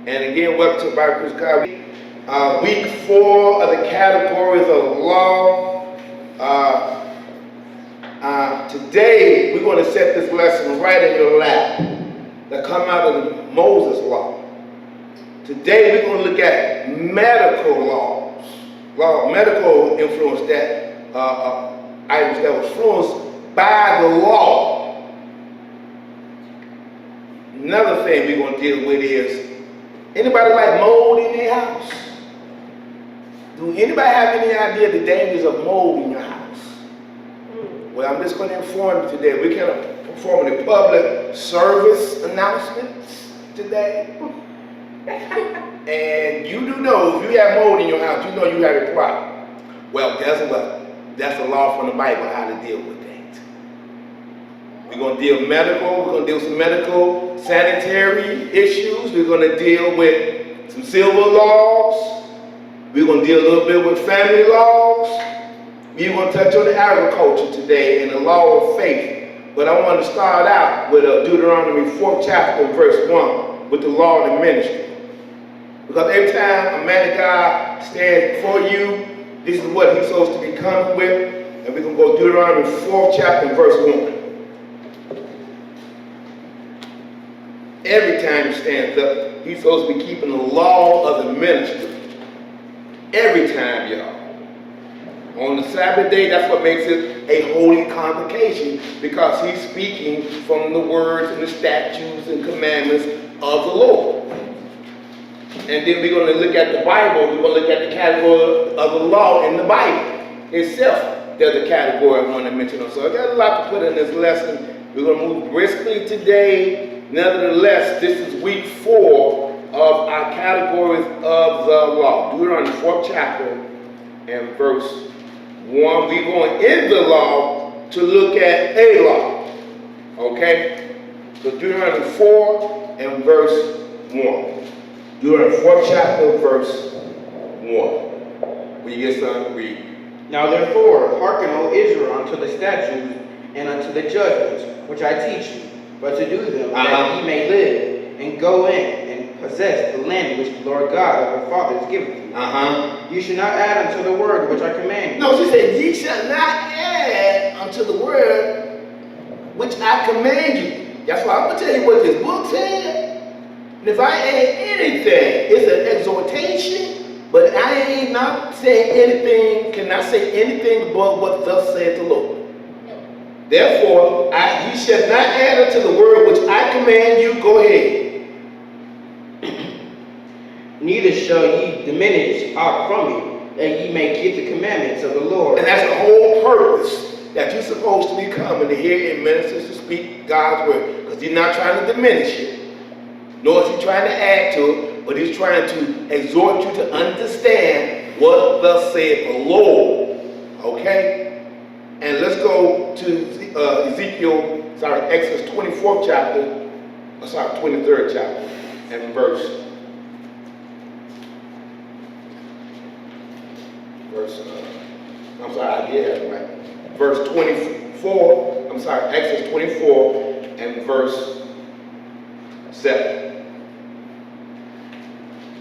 And again, welcome to Bible Chris God. Week 4 of the categories of law. Today, we're going to set this lesson right in your lap that come out of the Moses law. Today, we're going to look at medical laws. Medical influence that items that were influenced by the law. Another thing we're going to deal with is, anybody like mold in their house? Do anybody have any idea the dangers of mold in your house? Well, I'm just going to inform you today. We're kind of performing a public service announcements today. And you do know, if you have mold in your house, you know you have a problem. Well, guess what? That's a law from the Bible, how to deal with that. We're going to deal medical, we're going to deal with some medical sanitary issues. We're going to deal with some civil laws. We're going to deal a little bit with family laws. We're going to touch on the agriculture today and the law of faith. But I want to start out with Deuteronomy 4th chapter, verse 1, with the law of the ministry. Because every time a man of God stands before you, this is what he's supposed to be coming with. And we're going to go Deuteronomy 4th chapter, verse 1. Every time he stands up, he's supposed to be keeping the law of the ministry. Every time, y'all. On the Sabbath day, that's what makes it a holy convocation, because he's speaking from the words and the statutes and commandments of the Lord. And then we're going to look at the Bible. We're going to look at the category of the law in the Bible itself. There's a category I want to mention. So I got a lot to put in this lesson. We're going to move briskly today. Nevertheless, this is week 4 of our categories of the law. Deuteronomy 4th chapter and verse 1. We're going in the law to look at a law. Okay? So Deuteronomy 4 and verse 1. Deuteronomy 4th chapter, verse 1. When you get something, read. Now therefore, hearken, O Israel, unto the statutes and unto the judgments, which I teach you, but to do them, that ye may live, and go in, and possess the land which the Lord God of your fathers giveth you. You shall not add unto the word which I command you. No, she said, ye shall not add unto the word which I command you. That's why I'm going to tell you what this book said. And if I add anything, it's an exhortation, but I ain't not saying anything, cannot say anything above what thus saith the Lord. Therefore, ye shall not add unto the word which I command you. Go ahead. Neither shall ye diminish aught from it, that ye may keep the commandments of the Lord. And that's the whole purpose, that you're supposed to be coming to hear and ministers to speak God's word. Because he's not trying to diminish it, nor is he trying to add to it, but he's trying to exhort you to understand what thus saith the Lord. Okay? And let's go to Exodus 24th chapter, 23rd chapter, and verse verse 24, Exodus 24 and verse 7.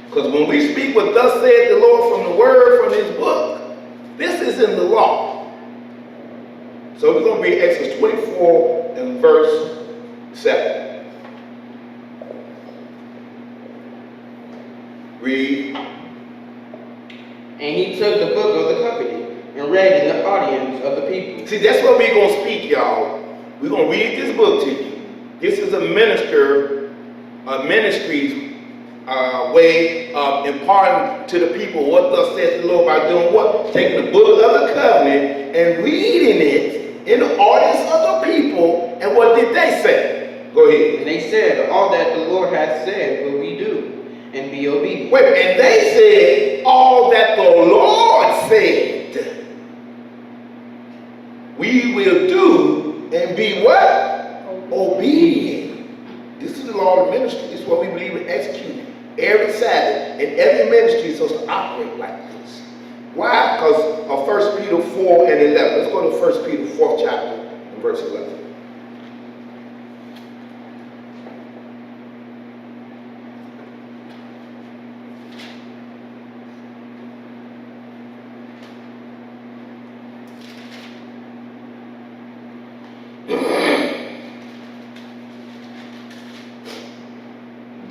Because when we speak what thus saith the Lord from the word, from his book, this is in the law. So we're going to read Exodus 24 and verse 7. Read. And he took the book of the covenant and read in the audience of the people. See, that's what we're going to speak, y'all. We're going to read this book to you. This is a ministry's way of imparting to the people what thus saith the Lord by doing what? Taking the book of the covenant and reading it in the audience of the people. And what did they say? Go ahead. And they said, all that the Lord hath said will we do, and be obedient. Wait, and they said, all that the Lord said, we will do, and be what? Obedient. This is the law of ministry. This is what we believe in executing every Sabbath, and every ministry is supposed to operate like this. Why? Because of 1 Peter 4 and 11. Let's go to 1 Peter 4th chapter and verse 11.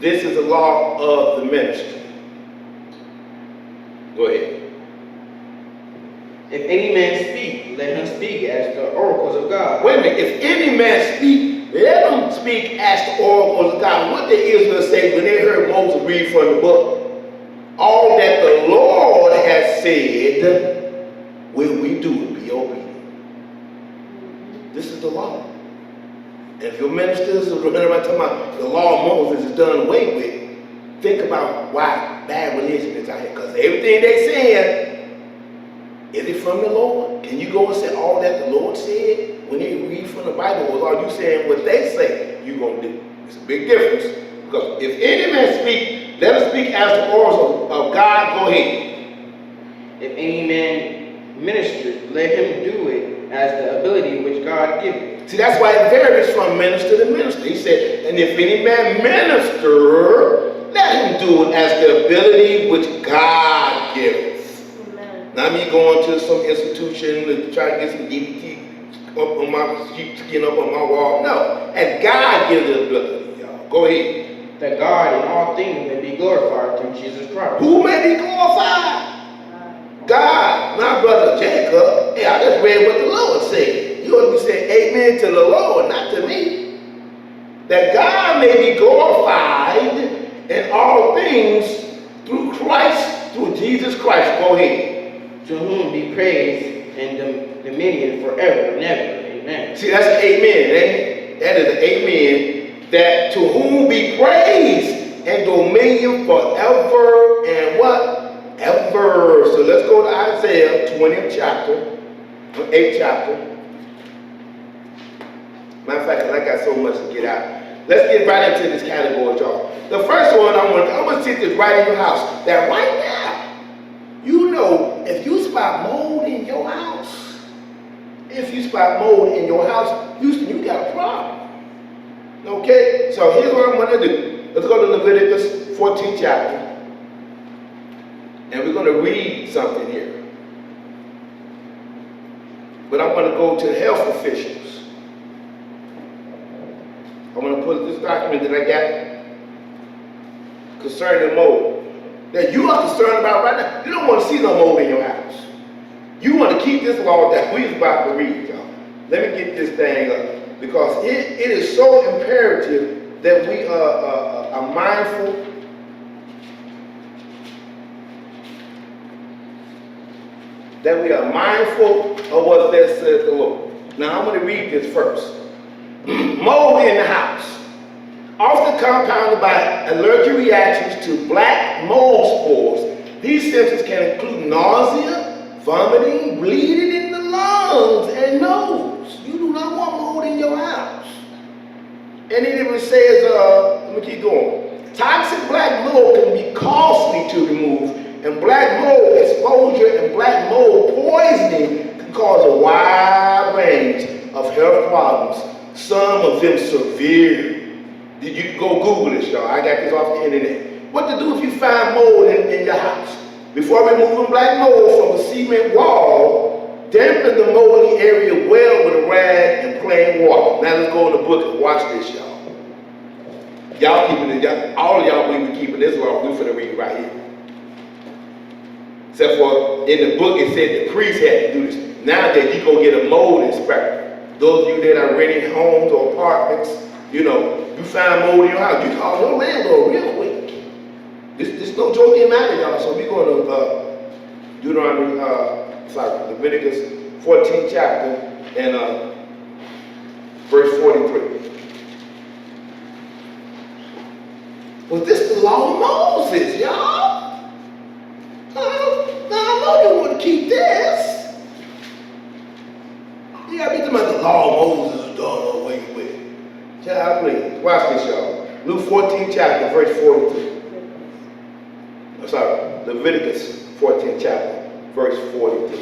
This is the law of the ministry. Go ahead. If any man speak, let him speak as the oracles of God. Wait a minute. If any man speak, let him speak as the oracles of God. What did Israel say when they heard Moses read from the book? All that the Lord has said, will we do it? Be obedient. This is the law. And if your ministers are talking about the law of Moses is done away with, think about why bad religion is out here. Because everything they saying, is it from the Lord? Can you go and say all that the Lord said when they read from the Bible? Or are you saying what they say you're going to do? It's a big difference. Because if any man speak, let him speak as the oracles of God. Go ahead. If any man minister, let him do it as the ability which God giveth. See, that's why it varies from minister to minister. He said, and if any man minister, let him do it as the ability which God giveth. Not me going to some institution to try to get some DVT up on my skin up on my wall. No. And God gives the ability, y'all. Go ahead. That God in all things may be glorified through Jesus Christ. Who may be glorified? God. My brother Jacob. Hey, I just read what the Lord said. You ought to be saying amen to the Lord, not to me. That God may be glorified in all things through Christ, through Jesus Christ. Go ahead. To whom be praise and dominion forever and ever. Amen. See, that's an amen. That is an amen. That to whom be praise and dominion forever and what? Ever. So let's go to Isaiah 20th chapter, 8th chapter. Matter of fact, I got so much to get out. Let's get right into this category, y'all. The first one I'm gonna sit this right in your house. That right now, you know, if you spot mold in your house, Houston, you got a problem. Okay? So here's what I'm going to do. Let's go to Leviticus 14th chapter. And we're going to read something here. But I'm going to go to the health officials. I'm going to put this document that I got concerning mold. That you are concerned about right now. You don't want to see no mold in your house. You want to keep this law that we're about to read, y'all. Let me get this thing up. Because it is so imperative that we are mindful. That we are mindful of what thus says the Lord. Now I'm going to read this first. Mold in the house. Often compounded by allergic reactions to black mold spores, these symptoms can include nausea, vomiting, bleeding in the lungs and nose. You do not want mold in your house. And it even says, let me keep going. Toxic black mold can be costly to remove, and black mold exposure and black mold poisoning can cause a wide range of health problems, some of them severe. You can go Google this, y'all. I got this off the internet. What to do if you find mold in your house? Before removing black mold from a cement wall, dampen the moldy area well with a rag and plain water. Now let's go in the book and watch this, y'all. Y'all keeping it, all of y'all believe we keeping this law. We're finna read it right here. Except for in the book it said the priest had to do this. Nowadays you go get a mold inspector. Those of you that are renting homes or apartments, you know, you find mold in your house, you call your landlord real quick. This no joking matter, y'all. So we're going to Leviticus 14th chapter and verse 43. Was this the law of Moses, y'all? Now I know you want to keep this. You got to be talking about the law of Moses is done away with. Child, please. Watch this, y'all. Luke 14th chapter, verse 43. I'm sorry, Leviticus 14th chapter, verse 43.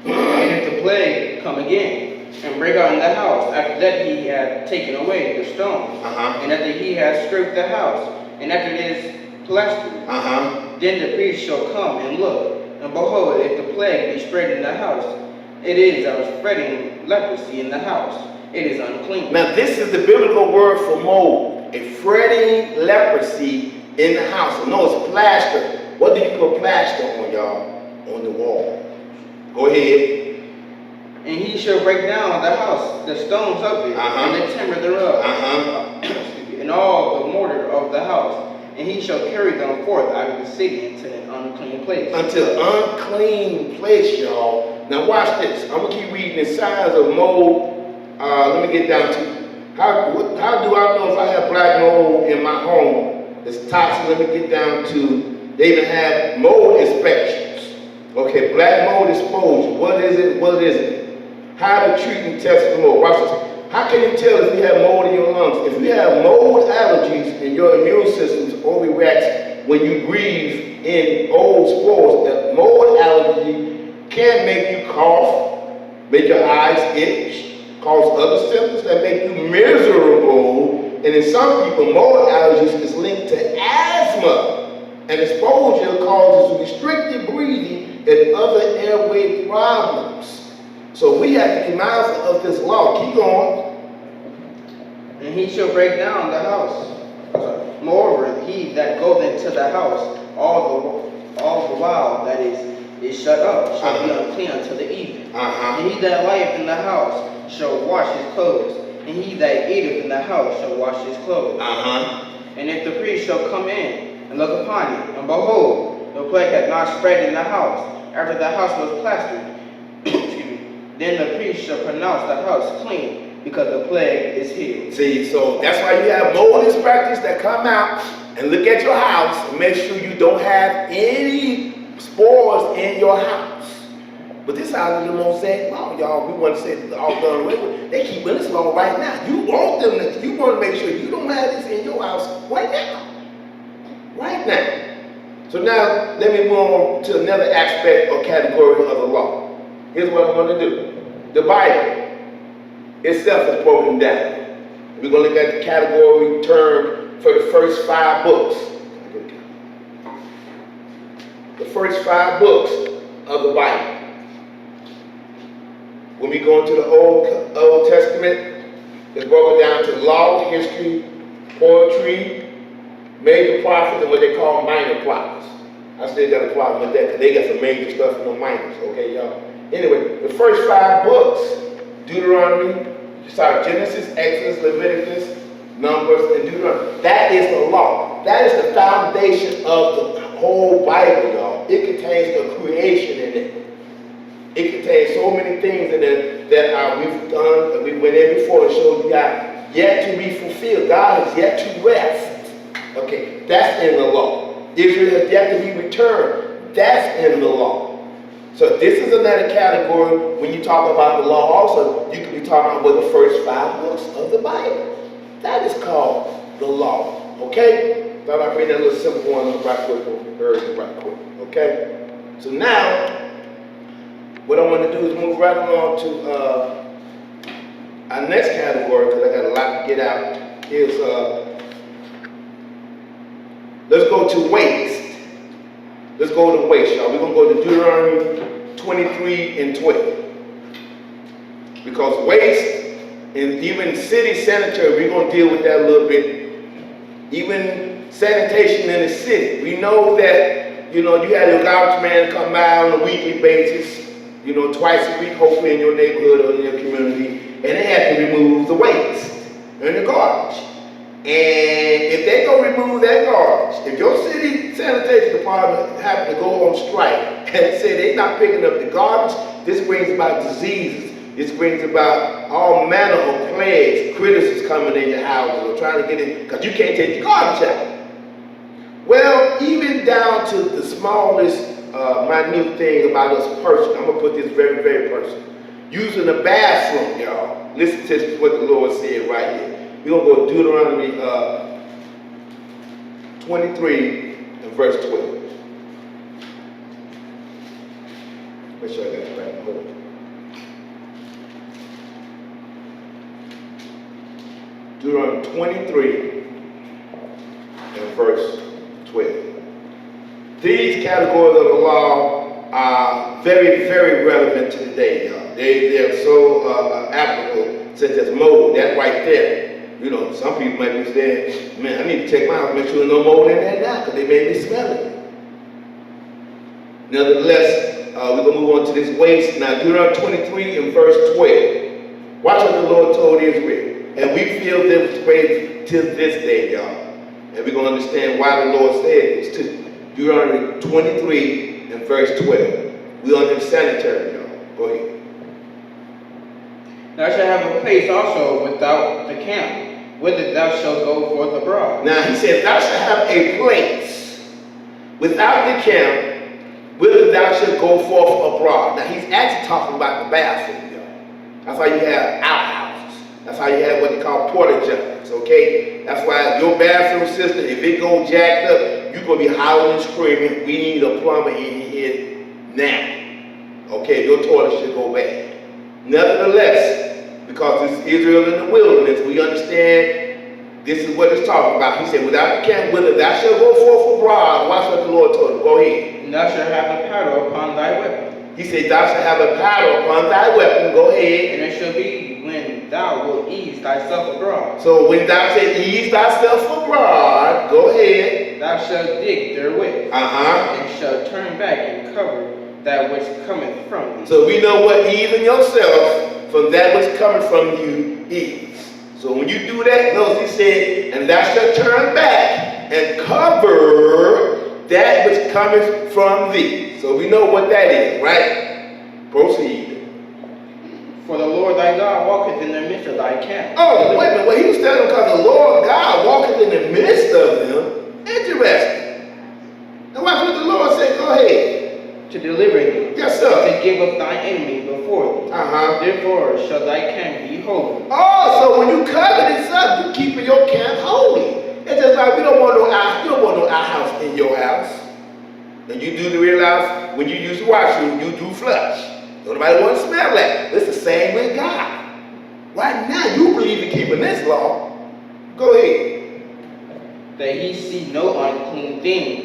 And if the plague come again, and break out in the house, after that he had taken away the stones, and after he had stripped the house, and after it is plastered, then the priest shall come and look, and behold, if the plague be spread in the house, it is of spreading leprosy in the house. It is unclean. Now this is the biblical word for mold. a fretting leprosy in the house. No, it's plaster. What do you put plaster on, y'all? On the wall. Go ahead. And he shall break down the house, the stones of it, and the timber thereof, and all the mortar of the house. And he shall carry them forth out of the city into an unclean place. Until unclean place, y'all. Now watch this. I'm going to keep reading. The signs of mold. Let me get down to how do I know if I have black mold in my home? It's toxic. Let me get down to, they even have mold inspections. Okay, black mold exposure. What is it? What is it? How to treat and test for mold. Watch this. How can you tell if you have mold in your lungs? If you have mold allergies and your immune system overreacts when you breathe in old spores, the mold allergy can make you cough, make your eyes itch, cause other symptoms that make you miserable. And in some people, mold allergies is linked to asthma, and exposure causes restricted breathing and other airway problems. So we have to be mindful of this law. Keep going. And he shall break down the house. Moreover, he that goeth into the house all the while that is shut up shall be unclean until the evening. And he that lieth in the house shall wash his clothes, and he that eateth in the house shall wash his clothes. And if the priest shall come in and look upon it, and behold, the plague hath not spread in the house, after the house was plastered, then the priest shall pronounce the house clean, because the plague is healed. See, so that's why you have mold inspectors that come out and look at your house and make sure you don't have any spores in your house. But this out of the Mosaic law, y'all. We want to say that all done away with. They keep this law right now. You want them to, you want to make sure you don't have this in your house right now. Right now. So now let me move on to another aspect or category of the law. Here's what I'm going to do. The Bible itself is broken down. We're going to look at the category term for the first 5 books. The first 5 books of the Bible. When we go into the Old Testament, it's broken down to law, history, poetry, major prophets, and what they call minor prophets. I still got a problem with that because they got some major stuff and no minors, okay, y'all? Anyway, the first 5 books, Deuteronomy, start Genesis, Exodus, Leviticus, Numbers, and Deuteronomy. That is the law. That is the foundation of the whole Bible, y'all. It contains the creation in it. It contains so many things in it that we've done, that we went in before to show you got yet to be fulfilled. God has yet to rest. Okay, that's in the law. Israel has yet to be returned. That's in the law. So this is another category. When you talk about the law also, you could be talking about the first 5 books of the Bible. That is called the law. Okay? Thought I'd bring that little simple one up right quick. Okay? So now, what I want to do is move right along to our next category, because I got a lot to get out. Is let's go to waste. Let's go to waste, y'all. We're going to go to Deuteronomy 23 and 12. Because waste, and even city sanitary, we're going to deal with that a little bit. Even sanitation in the city. We know that, you have your garbage man come by on a weekly basis, twice a week, hopefully in your neighborhood or in your community, and they have to remove the waste and the garbage. And if they go remove that garbage, if your city sanitation department happen to go on strike and say they're not picking up the garbage, this brings about diseases. This brings about all manner of plagues, critters coming in your houses or trying to get in, because you can't take the garbage out. Well, even down to the smallest minute thing about us personally, I'm going to put this very, very personal. Using the bathroom, y'all. Listen to what the Lord said right here. We're going to go to Deuteronomy 23 and verse 12. Make sure I got it right. Hold on. Deuteronomy 23 and verse 12. These categories of the law are very, very relevant to today, y'all. They're so applicable, such as mold, that right there. You know, some people might be saying, man, I need to check my house, make sure there's no mold in there now, because they may be smelling it. Nevertheless, we're going to move on to this waste. Now, Deuteronomy 23 and verse 12. Watch what the Lord told Israel. And we feel this way till this day, y'all. And we're going to understand why the Lord said this too. Deuteronomy 23 and verse 12. We're on the sanitary, y'all. Go ahead. Thou shalt have a place also without the camp, whither thou shalt go forth abroad. Now he said, thou shalt have a place without the camp, whither thou shalt go forth abroad. Now he's actually talking about the bathroom, y'all. That's why you have outhouses. That's how you have what they call porta johns, okay? That's why your bathroom system, if it goes jacked up, you're going to be howling and screaming, we need a plumber in here now. Okay, your toilet should go bad. Nevertheless, because this is Israel in the wilderness, we understand this is what it's talking about. He said, without the camp, whither thou shalt go forth abroad. Watch what the Lord told him. Go ahead. And thou shalt have a paddle upon thy weapon. He said, thou shalt have a paddle upon thy weapon. Go ahead. And it shall be when thou wilt ease thyself abroad. So when thou shalt ease thyself abroad, go ahead. Thou shalt dig therewith. And shalt turn back and cover that which cometh from thee. So we know what easing yourself from that which coming from you is. So when you do that, notice he said, and thou shalt turn back and cover that which cometh from thee. So we know what that is, right? Proceed. For the Lord thy God walketh in the midst of thy camp. Oh, wait a minute. Well, he was telling them because the Lord God walketh in the midst of them. Interesting. Now watch what the Lord said. Go ahead. To deliver thee. Yes, sir. To give up thine enemy before thee. Therefore shall thy camp be holy. Oh, so when you cover this up, you keeping your camp holy. It's just like we don't want no outhouse in your house. And you do realize when you use the washroom, you do flush. Nobody want to smell that. It's the same with God. Right now, you believe in keeping this law. Go ahead. That he see no unclean thing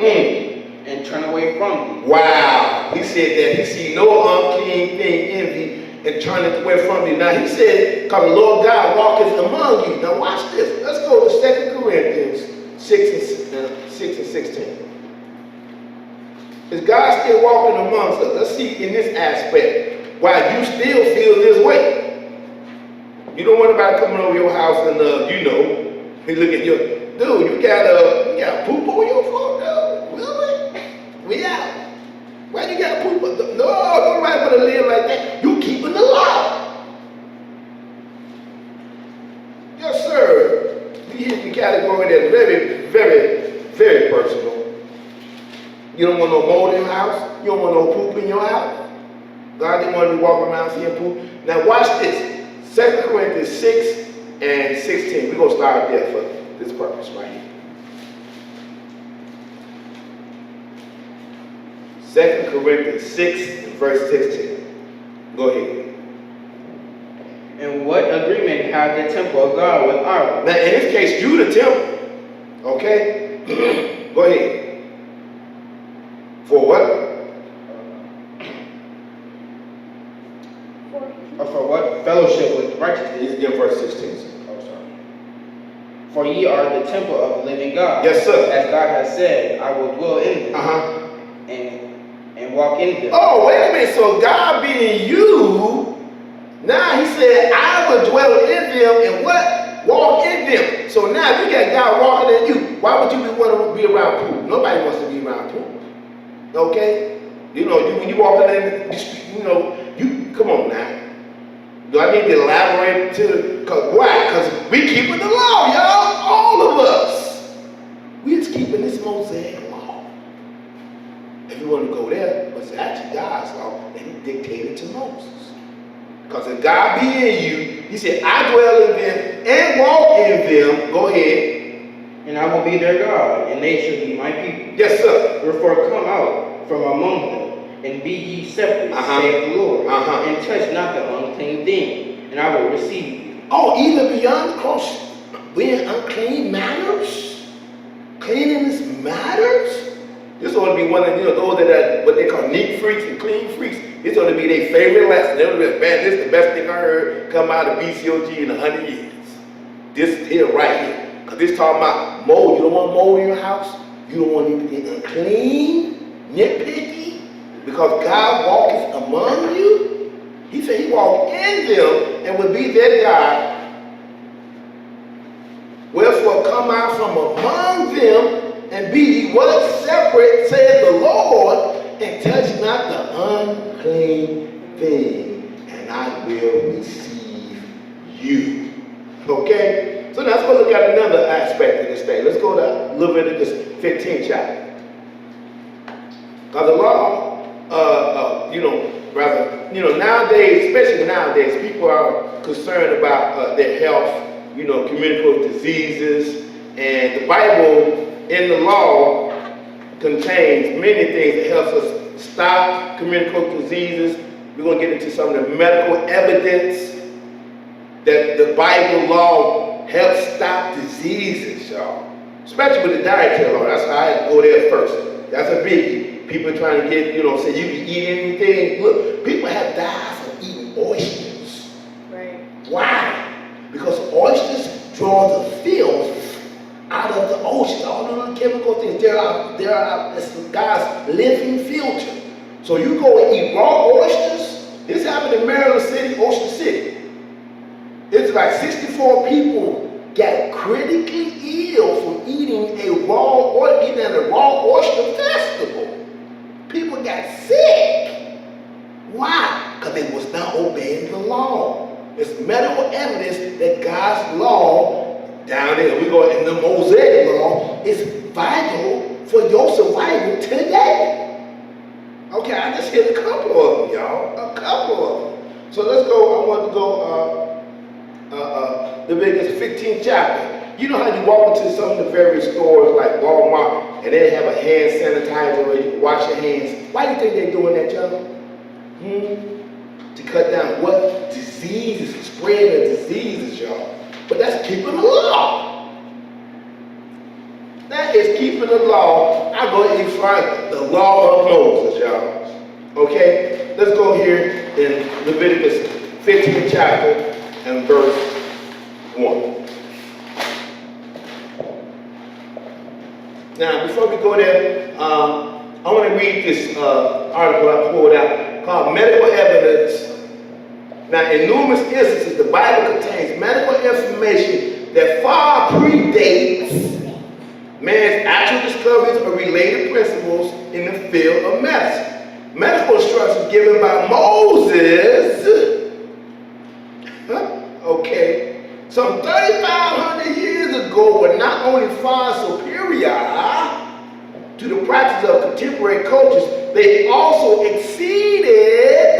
and turn away from thee. Wow. He said that he see no unclean thing in thee and turn it away from thee. Now he said, because the Lord God walketh among you. Now watch this. Let's go to 2 Corinthians 6 and 16. Is God still walking amongst us? Let's see in this aspect why you still feel this way. You don't want anybody coming over your house and he look at you, dude, you got poop on your floor, dude. Really? We out. Why you got poop? No, nobody want to live like that. You keeping the law. Yes, sir. We hit the category that's very, very, very personal. You don't want no mold in your house. You don't want no poop in your house. God didn't want you to walk around seeing poop. Now watch this. 2 Corinthians 6 and 16. We're going to start there for this purpose right here. 2 Corinthians 6 and verse 16. Go ahead. And what agreement hath the temple of God with ours? Now in this case, you the temple. Okay? Go ahead. For what? For what? Fellowship with righteousness. In verse 16. Oh, sorry. For ye are the temple of the living God. Yes, sir. As God has said, I will dwell in them. And walk in them. Oh, wait a minute. So God being you, now he said, I will dwell in them and what? Walk in them. So now you got God walking in you. Why would you want to be around poop? Nobody wants to be around poop. Okay? When you walking in the street, you come on now. Do I need to elaborate because why? Because we keeping the law, y'all. All of us. We just keeping this Mosaic law. If you want to go there, but it's actually God's law, and he dictated to Moses. Because if God be in you, he said, I dwell in them and walk in them. Go ahead. And I will be their God, and they shall be my people. Yes, sir. Wherefore come out from among them, and be ye separate, saith the Lord, and touch not the unclean thing, and I will receive you. Oh, even beyond the cross, being unclean matters? Cleanliness matters? This ought to be one of those that are what they call neat freaks and clean freaks. This ought to be their favorite lesson. They ought to be, man, this is the best thing I heard come out of BCOG in 100 years. This here, right here. Because this talking about mold. You don't want mold in your house. You don't want it to get unclean, nitpicky. Because God walketh among you. He said he walked in them and would be their God. Wherefore come out from among them and be ye what? Separate, saith the Lord, and touch not the unclean thing, and I will receive you. Okay? So now let's go look at another aspect of this thing. Let's go to Leviticus 15 chapter. Because the law, nowadays, especially nowadays, people are concerned about their health, communicable diseases, and the Bible in the law contains many things that helps us stop communicable diseases. We're going to get into some of the medical evidence that the Bible law helps stop diseases, y'all. Especially with the dietary law. That's how I go there first. That's a biggie. People trying to get, say you can eat anything. Look, people have died from eating oysters. Right. Why? Because oysters draw the filth out of the ocean. All the little chemical things, it's God's living filter. So you go and eat raw oysters. This happened in Maryland City, Ocean City. It's like 64 people got critically ill from eating at a raw oyster festival. People got sick. Why? Because they was not obeying the law. It's medical evidence that God's law down there, we go in the Mosaic law, is vital for your survival today. Okay, I just hit a couple of them, y'all. A couple of them. So let's go, I want to go Leviticus 15th chapter. You know how you walk into some of the various stores like Walmart and they have a hand sanitizer where you can wash your hands. Why do you think they're doing that, y'all? To cut down what? Diseases, spread of diseases, y'all. But that's keeping the law. That is keeping the law. I go and find the law of Moses, y'all. Okay? Let's go here in Leviticus 15th chapter and verse 1. Now, before we go there, I want to read this article I pulled out called Medical Evidence. Now, in numerous instances, the Bible contains medical information that far predates man's actual discoveries or related principles in the field of medicine. Medical instructions given by Moses, some 3,500 years ago were not only far superior to the practice of contemporary cultures, they also exceeded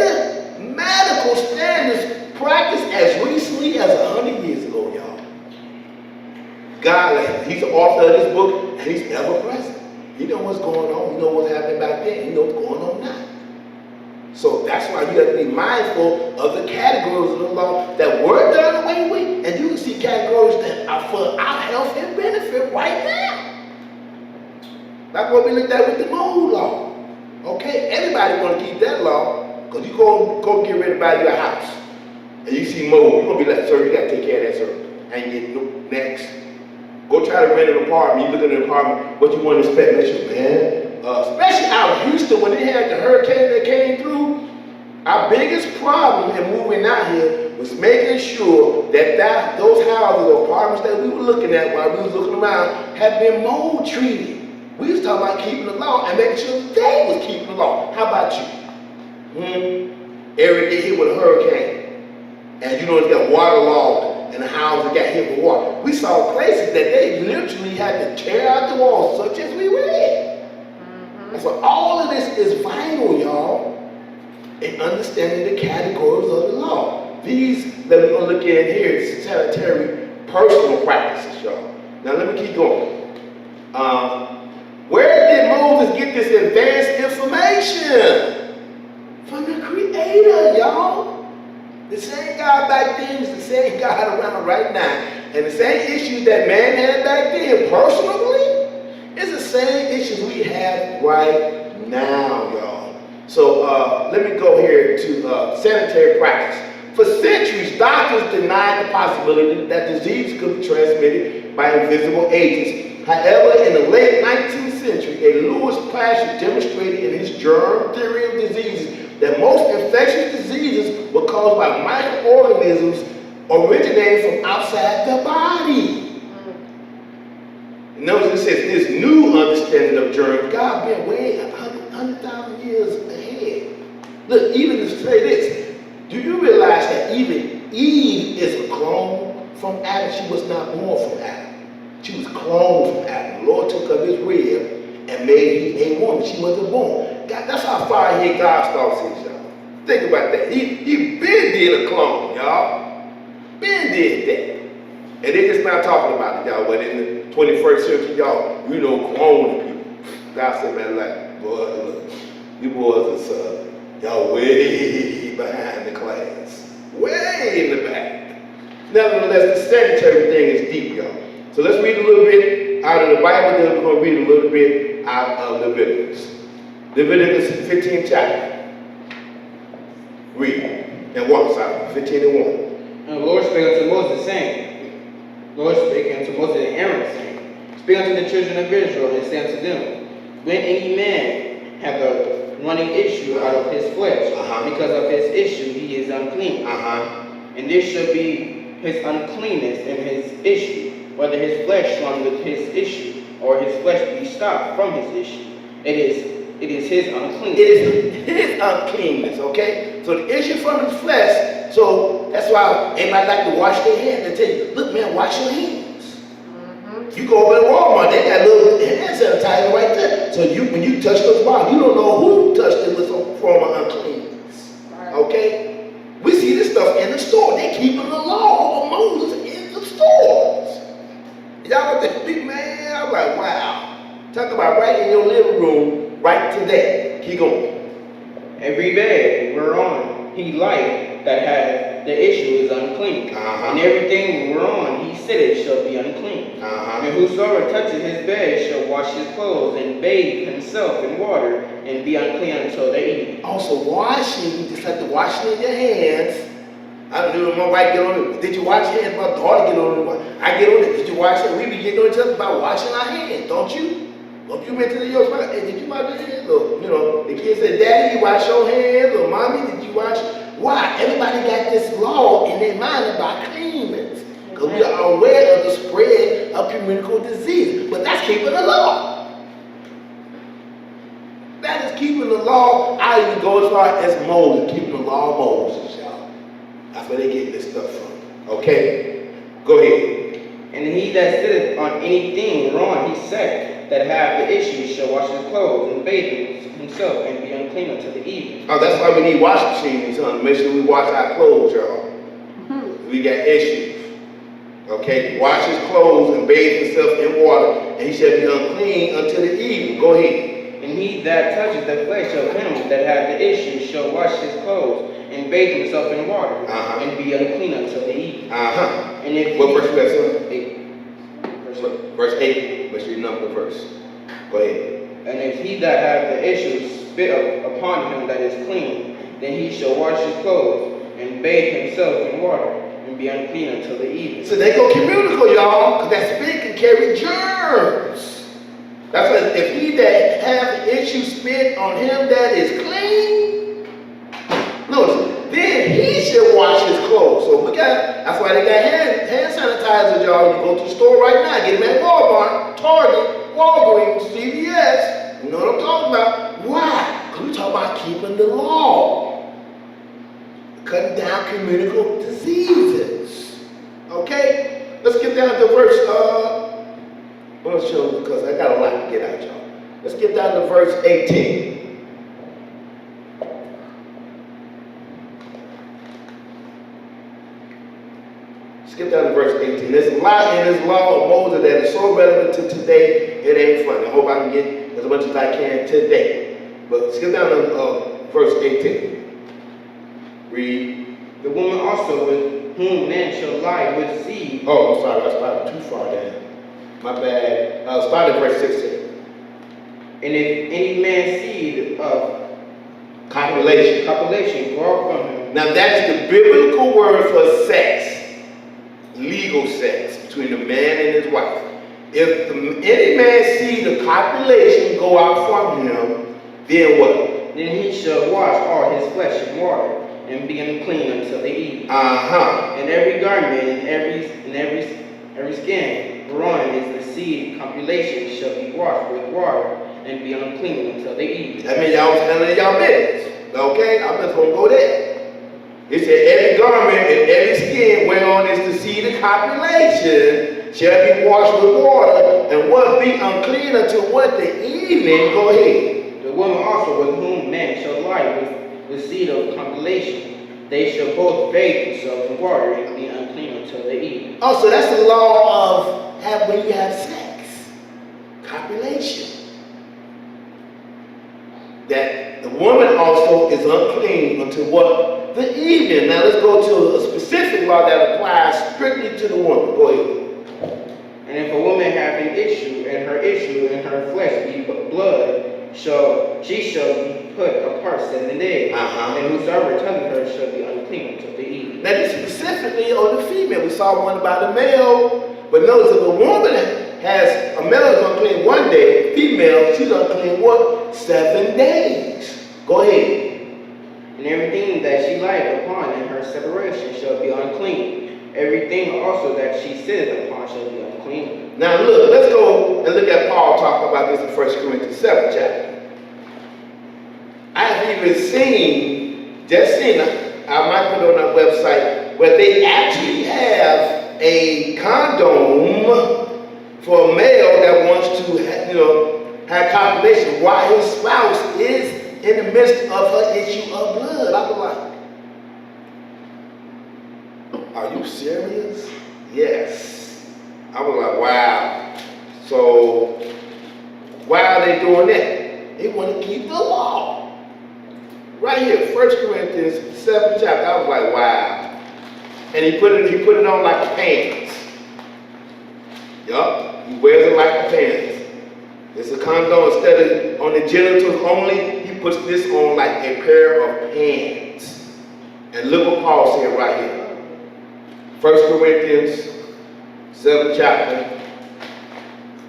medical standards practiced as recently as 100 years ago, y'all. God, he's the author of this book, and he's ever present. He knows what's going on. He knows what's happening back then. He knows what's going on now. So that's why you have to be mindful of the categories of the law that were done away with, and you can see categories that are for our health and benefit right now. That's what we looked at with the mold law. Okay, everybody want to keep that law, because you go get ready to buy you a house, and you see mold, you're going to be like, sir, you got to take care of that, sir. And you get next. Go try to rent an apartment. You look at an apartment, what you want to expect, man. Especially out in Houston, when they had the hurricane that came through, our biggest problem in moving out here was making sure that those houses or apartments that we were looking at while we was looking around had been mold treated. We was talking about keeping the law and making sure they was keeping the law. How about you? Area get hit with a hurricane, and you know it's got waterlogged, and the houses got hit with water. We saw places that they literally had to tear out the walls, such as we were in. And so all of this is vital, y'all, in understanding the categories of the law. These that we're going to look at here is sanitary personal practices, y'all. Now let me keep going. Where did Moses get this advanced information? From the Creator, y'all. The same God back then is the same God around right now. And the same issues that man had back then personally, it's the same issues we have right now, y'all. So let me go here to sanitary practice. For centuries, doctors denied the possibility that disease could be transmitted by invisible agents. However, in the late 19th century, a Louis Pasteur demonstrated in his germ theory of diseases that most infectious diseases were caused by microorganisms originating from outside the body. Notice it says this new understanding of germs, God been way 100,000 years ahead. Look, even to say this, do you realize that even Eve is a clone from Adam? She was not born from Adam. She was cloned from Adam. The Lord took up his rib and made a woman. She wasn't born. God, that's how far ahead God's thoughts is, y'all. Think about that. He been did a clone, y'all. Been did that. And they just not talking about it, y'all. But in the 21st century, y'all, we don't clone people. God said, man, like, boy, look, you boys is y'all way behind the class. Way in the back. Nevertheless, the sanitary thing is deep, y'all. So let's read a little bit out of the Bible, then we're going to read a little bit out of Leviticus. Leviticus 15th chapter. Read. And 1, sorry, 15 and 1. And the Lord spake unto Moses, saying, the Lord spake unto Moses and Aaron, saying, Speak unto the children of Israel, and say unto them, When any man have a running issue out of his flesh, because of his issue he is unclean. And this shall be his uncleanness and his issue, whether his flesh run with his issue, or his flesh be stopped from his issue. It is his uncleanness. It is his uncleanness, okay? So the issue from his flesh, so that's why everybody like to wash their hands. They tell you, look man, wash your hands. You go over to Walmart, they got a little hand sanitizer right there. So when you touch those bottles, you don't know who touched it with some form of uncleanness. Okay? We see this stuff in the store. They keeping the law of Moses in the stores. Y'all want to think, man? I'm like, wow. Talk about right in your living room, right today. Keep going. Every bed whereon he lieth that hath the issue is unclean. And everything whereon he sitteth shall be unclean. And whosoever toucheth his bed shall wash his clothes and bathe himself in water and be unclean until the evening. Also washing, just like the washing of your hands. I don't know if my wife get on it. Did you wash your hands? My daughter get on it. I get on it. Did you wash it? We be getting on each other about washing our hands, don't you? Don't you mention to your spouse, hey, did you wash your hands? Or, you know, the kids say, Daddy, you wash your hands? Or Mommy, did you wash? Why? Everybody got this law in their mind about cleanness. Because we are aware of the spread of communicable disease. But that's keeping the law. That is keeping the law. I even go as far as Moses, keeping the law of Moses, y'all. That's where they get this stuff from. Okay? Go ahead. And he that sitteth on anything wrong, he said, that have the issue shall wash his clothes and bathe himself and be unclean until the evening. Oh, that's why we need washing machines, son. Make sure we wash our clothes, y'all. We got issues. Okay? Wash his clothes and bathe himself in water, and he shall be unclean until the evening. Go ahead. And he that touches the flesh of him that hath the issue shall wash his clothes and bathe himself in water and be unclean until the evening. And if what verse is that, 8. Verse 8. Make sure you number the verse. Go ahead. And if he that hath the issue spit upon him that is clean, then he shall wash his clothes and bathe himself in water and be unclean until the evening. So they go communicable, y'all, because that spit can carry germs. That's why if he that hath the issue spit on him that is clean, notice, then he shall wash his clothes. So that's why they got hand sanitizers, y'all. You go to the store right now, get them at Walmart, Target, Walgreens, CVS. You know what I'm talking about? Why? Because we're talking about keeping the law. Cutting down communicable diseases. Okay? Let's get down to verse, well, show because I got a lot to get out, y'all. Let's get down to verse 18. Skip down to verse 18. There's a lot in this law of Moses that is so relevant to today, it ain't funny. I hope I can get as much as I can today. But skip down to verse 18. Read. The woman also with whom man shall lie with seed. Oh, I'm sorry, I started too far down. My bad. Start at verse 16. And if any man's seed of copulation go out from him, Now that's the biblical word for sex, legal sex between the man and his wife. If any man see the copulation go out from him, then what? Then he shall wash all his flesh in water, and be unclean until the evening. And every garment and every skin whereon is the seed copulation shall be washed with water, and be unclean until the evening. That means y'all was handling y'all business. Okay? I'm just gonna go there. It said every garment and every skin whereon is the seed of copulation shall be washed with water, and what be unclean until what? The evening. Go ahead. The woman also with whom man shall lie with the seed of copulation, they shall both bathe themselves in water and be unclean until the evening. Oh, so that's the law of when you have sex. Copulation. That the woman also is unclean until what? The evening. Now let's go to a specific law that applies strictly to the woman. Go ahead. And if a woman have an issue, and her issue in her flesh be blood, she shall be put apart 7 days. And whosoever toucheth her shall be unclean until the evening. Now this is specifically on the female. We saw one about the male, but notice if a woman has, a male is unclean 1 day, female, she's unclean what? 7 days. Go ahead. And everything that she lieth upon in her separation shall be unclean. Everything also that she sitteth upon shall be unclean. Now look, let's go and look at Paul talking about this in 1 Corinthians 7 chapter. I have even seen, I might put it on our website, where they actually have a condom for a male that wants to, have copulation while his spouse is in the midst of her issue of blood. I was like, are you serious? Yes. I was like, wow. So why are they doing that? They want to keep the law. Right here, 1 Corinthians 7 chapter. I was like, wow. And he put it on like a pants. Yup, he wears it like a pants. It's a condom. Instead of on the genitals only, he puts this on like a pair of pants. And look what Paul said right here. 1 Corinthians 7 chapter.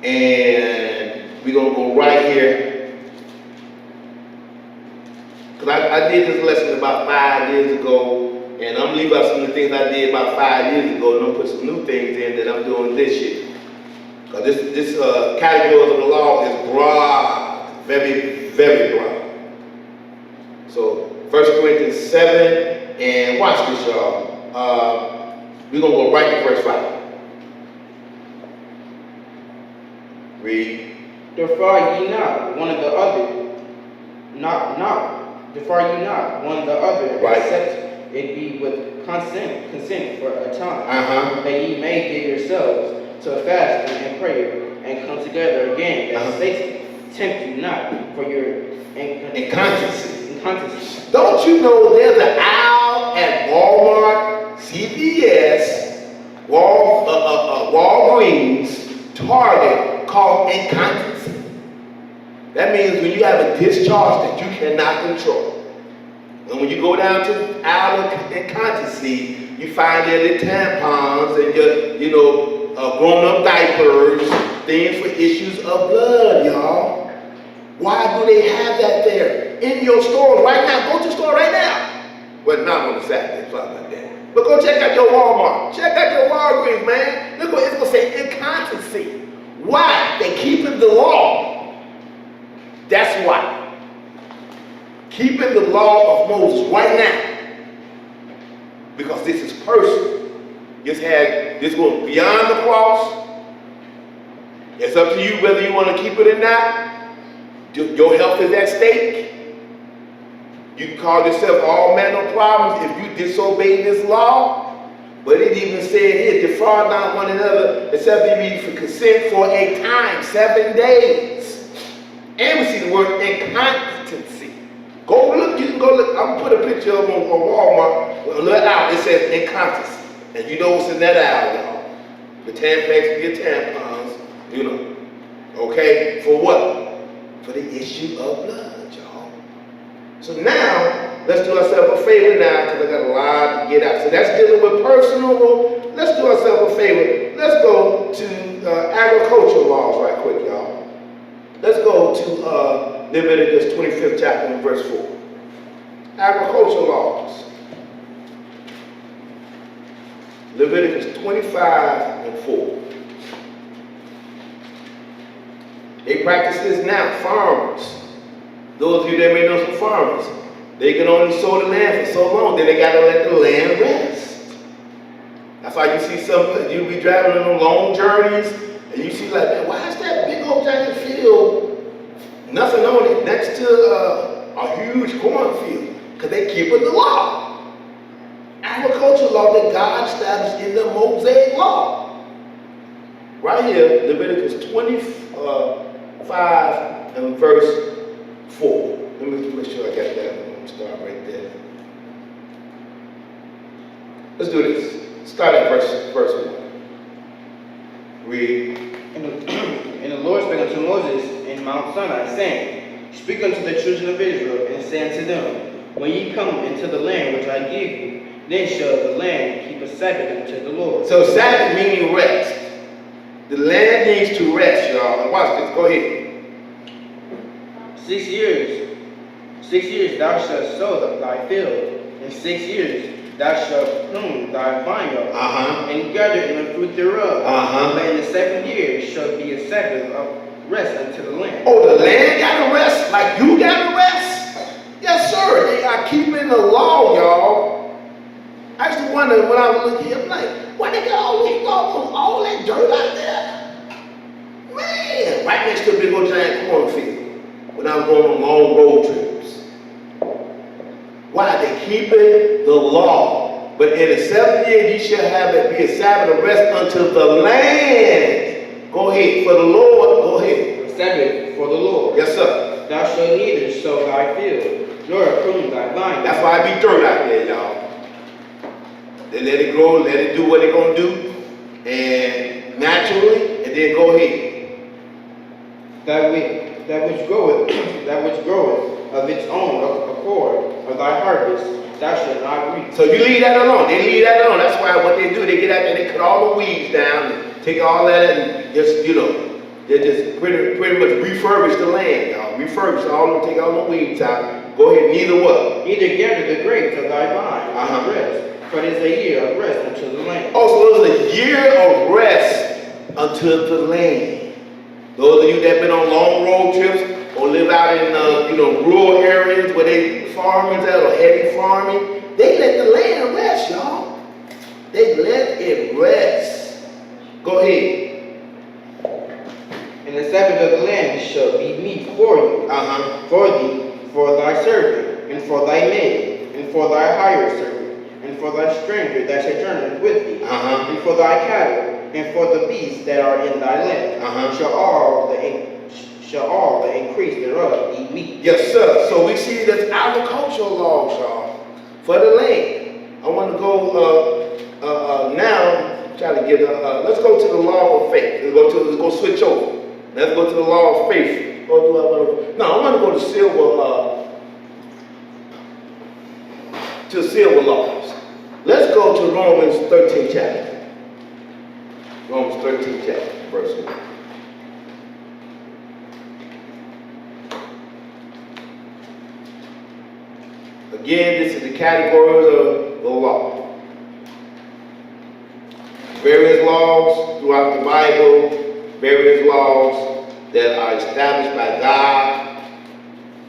And we're going to go right here. Because I did this lesson about 5 years ago. And I'm leaving out some of the things I did about 5 years ago. And I'm put some new things in that I'm doing this year. Because this category of the law is broad, very, very broad. So 1 Corinthians 7, and watch this, y'all. We're going to go right to verse 5. Read. Defraud ye not one of the other, defraud ye not one of the other, right. Except it be with consent for a time, that ye may give yourselves to fasting and prayer, and come together again, that Satan tempt you not for your incontinency. Don't you know there's an aisle at Walmart, CVS, Walgreens, Target called incontinency? That means when you have a discharge that you cannot control. And when you go down to the aisle of incontinency, you find there the tampons and your, grown-up diapers, things for issues of blood, y'all. Why do they have that there? In your store right now. Go to the store right now. Well, not on a Saturday, something like that. But go check out your Walmart. Check out your Walgreens, man. Look what it's going to say, incontinency. Why? They're keeping the law. That's why. Keeping the law of Moses right now. Because this is personal. This goes beyond the cross. It's up to you whether you want to keep it or not. Your health is at stake. You can call yourself all manner of problems if you disobey this law. But it even said here, defraud not one another, except you be for consent for a time, 7 days. And we see the word incontinency. Go look, you can go look. I'm gonna put a picture of them on Walmart. Look out, it says incontinency. And you know what's in that aisle, y'all. The Tampax, your tampons, Okay? For what? For the issue of blood, y'all. So now, let's do ourselves a favor now, because I got a lot to get out. So that's dealing with personal. Let's do ourselves a favor. Let's go to agricultural laws right quick, y'all. Let's go to Leviticus 25th chapter and verse 4. Agricultural laws. Leviticus 25 and 4. They practice this now, farmers. Those of you that may know some farmers, they can only sow the land for so long, then they got to let the land rest. That's why you see you'll be driving on long journeys, and you see like, man, why is that big old giant field, nothing on it, next to a huge cornfield? Because they keep it the law. Agricultural law that God established in the Mosaic law. Right here, Leviticus 25 and verse 4. Let me make sure I got that. I'm going to start right there. Let's do this. Start at verse 1. Read. And the Lord spake unto Moses in Mount Sinai, saying, Speak unto the children of Israel, and say unto them, When ye come into the land which I give you, then shall the land keep a Sabbath unto the Lord. So Sabbath meaning rest. The land needs to rest, y'all. And watch this. Go ahead. 6 years thou shalt sow thy field, and 6 years thou shalt prune thy vineyard, and gather in the fruit thereof. But in the 7th year shall be a Sabbath of rest unto the land. Oh, the land got to rest like you got to rest? Yes, sir. They are keeping the law, y'all. I used to wonder when I was looking, I'm like, why they got all that dirt out there? Man, right next to a big old giant cornfield. When I was going on long road trips. Why? They keeping the law. But in the 7th year, ye shall have it be a Sabbath of rest unto the land. Go ahead. For the Lord, go ahead. Sabbath for the Lord. Yes, sir. Thou shalt neither sow thy field, nor prune thy vine. That's why I be dirt out there, y'all. They let it grow, let it do what it's going to do. And naturally, and then go ahead. That which groweth of its own accord of thy harvest, thou shalt not reap. So you leave that alone. They leave that alone. That's why what they do, they get out there, they cut all the weeds down, and take all that and just, they just pretty much refurbish the land, y'all. Refurbish take all the weeds out. Go ahead, neither what? Neither gather the grapes of thy vine and rest, for it is a year of rest unto the land. Oh, so it was a year of rest unto the land. Those of you that have been on long road trips or live out in rural areas where they farmers at or heavy farming, they let the land rest, y'all. They let it rest. Go ahead. And the Sabbath of the land shall be meat for you, for thee, for thy servant, and for thy maid, and for thy hired servant, and for thy stranger that sojourneth with thee, and for thy cattle, and for the beasts that are in thy land, shall all the increase thereof eat meat. Yes, sir. So we see that's agricultural laws, y'all, for the land. I want to go now. Try to get. Let's go to the law of faith. Let's go switch over. Let's go to the law of faith. Or do I want to go? No, I want to go to silver laws. Let's go to Romans 13 chapter. Romans 13 chapter, verse 1. Again, this is the categories of the law. Various laws throughout the Bible, various laws that are established by God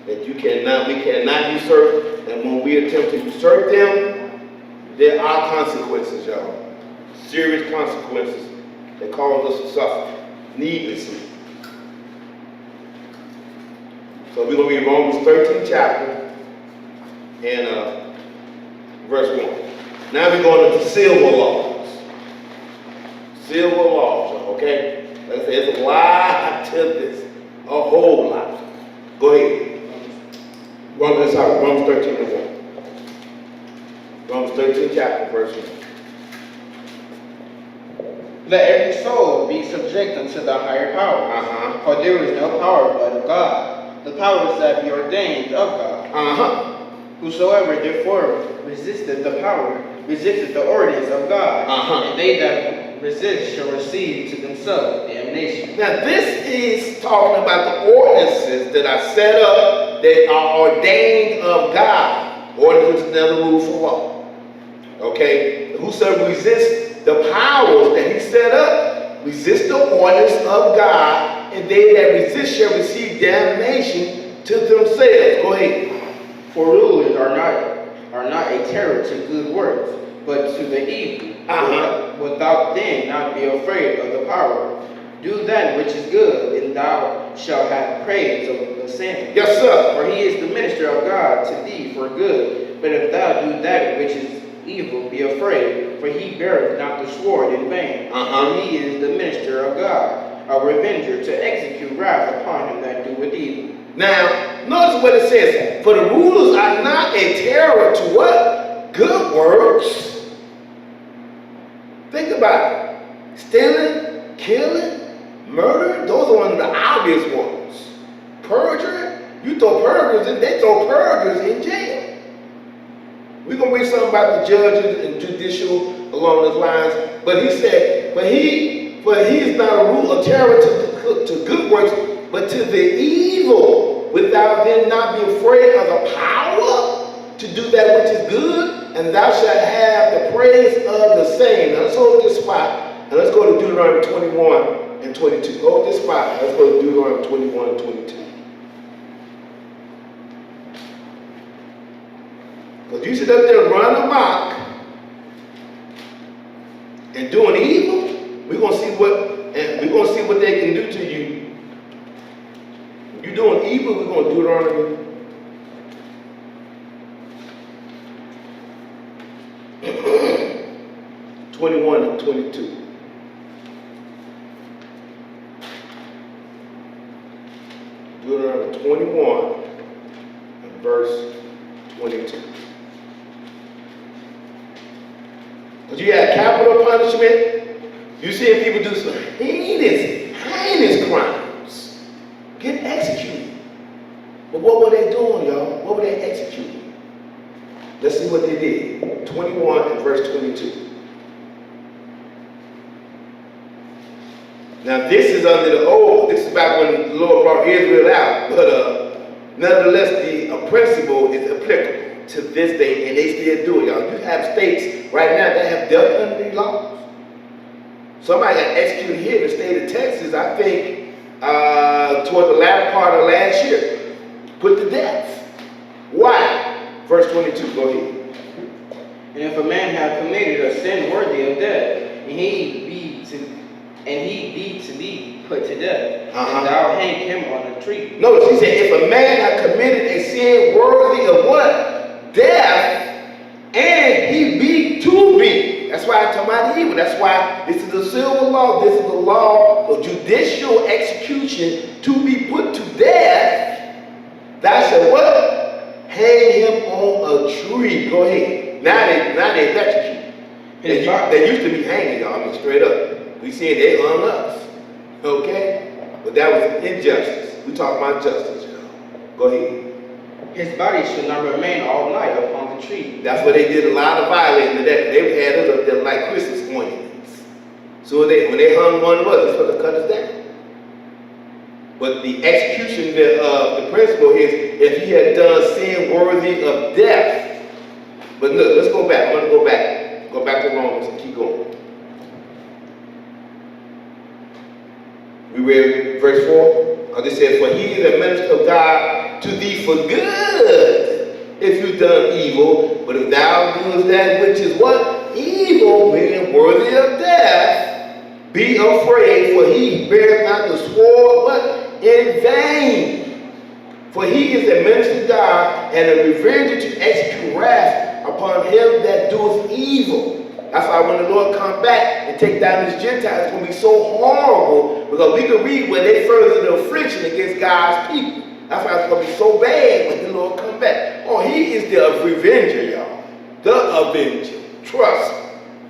that we cannot usurp, and when we attempt to usurp them, there are consequences, y'all. Serious consequences that cause us to suffer needlessly. So we're going to read Romans 13 chapter and verse 1. Now we're going into silver laws. Silver laws, okay? Like I said, it's a lot to this. A whole lot. Go ahead. Romans 13 and 1. Romans 13 chapter, verse 1. Let every soul be subject unto the higher power. For there is no power but of God. the powers that be ordained of God. Whosoever therefore resisteth the power, resisteth the ordinance of God, and they that resist shall receive to themselves damnation. Now this is talking about the ordinances that are set up that are ordained of God. Ordinance is another rule for law. Okay? Whosoever resists the powers that he set up, resist the ordinance of God, and they that resist shall receive damnation to themselves. Go ahead. For rulers are not a terror to good works, but to the evil. Without then not be afraid of the power. Do that which is good, and thou shalt have praise of the same. Yes, sir. For he is the minister of God to thee for good. But if thou do that which is evil, be afraid, for he beareth not the sword in vain. For he is the minister of God, a revenger to execute wrath upon him that doeth evil. Now, notice what it says. For the rulers are not a terror to what? Good works. Think about it. Stealing, killing, murder, those are one of the obvious ones. Perjury, you throw perjurers in, they throw perjurers in jail. We're going to read something about the judges and judicial along those lines. But he said, but he is not a terror to good works, but to the evil, without them not be afraid of the power to do that which is good, and thou shalt have the praise of the same. Now let's hold this spot, and let's go to Deuteronomy 21 and 22. Hold this spot, let's go to Deuteronomy 21 and 22. Because you sit up there running amok and doing evil, we're gonna see what they can do to you. You're doing evil, we're going to Deuteronomy 21 and 22. Deuteronomy 21 and verse 22. Because you have capital punishment, you see people do some heinous crimes, get executed. But what were they doing, y'all? What were they executing? Let's see what they did. 21 and verse 22. Now this is under the old, this is back when the Lord brought Israel out, but nonetheless the principle is applicable to this day, and they still do it, y'all. You have states right now that have death penalty laws. Somebody got executed here in the state of Texas, I think, toward the latter part of last year, put to death. Why? Verse 22, go ahead. And if a man have committed a sin worthy of death, and he be to be put to death, and thou hang him on a tree. Notice he said, if a man have committed a sin worthy of what? Death, and he be to be. That's why I talk about evil. That's why this is the civil law. This is the law of judicial execution to be put to death. Thou shalt what? Hang him on a tree. Go ahead. Now they electrocute. They used to be hanging, y'all. I mean, straight up. We see they hung us. Okay? But that was injustice. We talk about justice, y'all. Go ahead. His body shall not remain all night upon the tree. That's what they did a lot of violating of that. They had us up there like Christmas ornaments. So when they hung one of us, they're supposed to cut us down. But the execution of the principle is if he had done sin worthy of death. But look, let's go back. I want to go back. Go back to Romans and keep going. We read verse 4. It says, for he is a minister of God to thee for good, if you done evil. But if thou doest that which is what? Evil, meaning worthy of death, be afraid, for he beareth not the sword, what? In vain. For he is a minister of God, and a revenger to execute wrath upon him that doeth evil. That's why when the Lord come back and take down these Gentiles, it's going to be so horrible, because we can read where they further the affliction against God's people. That's why it's going to be so bad when the Lord come back. Oh, he is the revenger, y'all. The avenger. Trust me.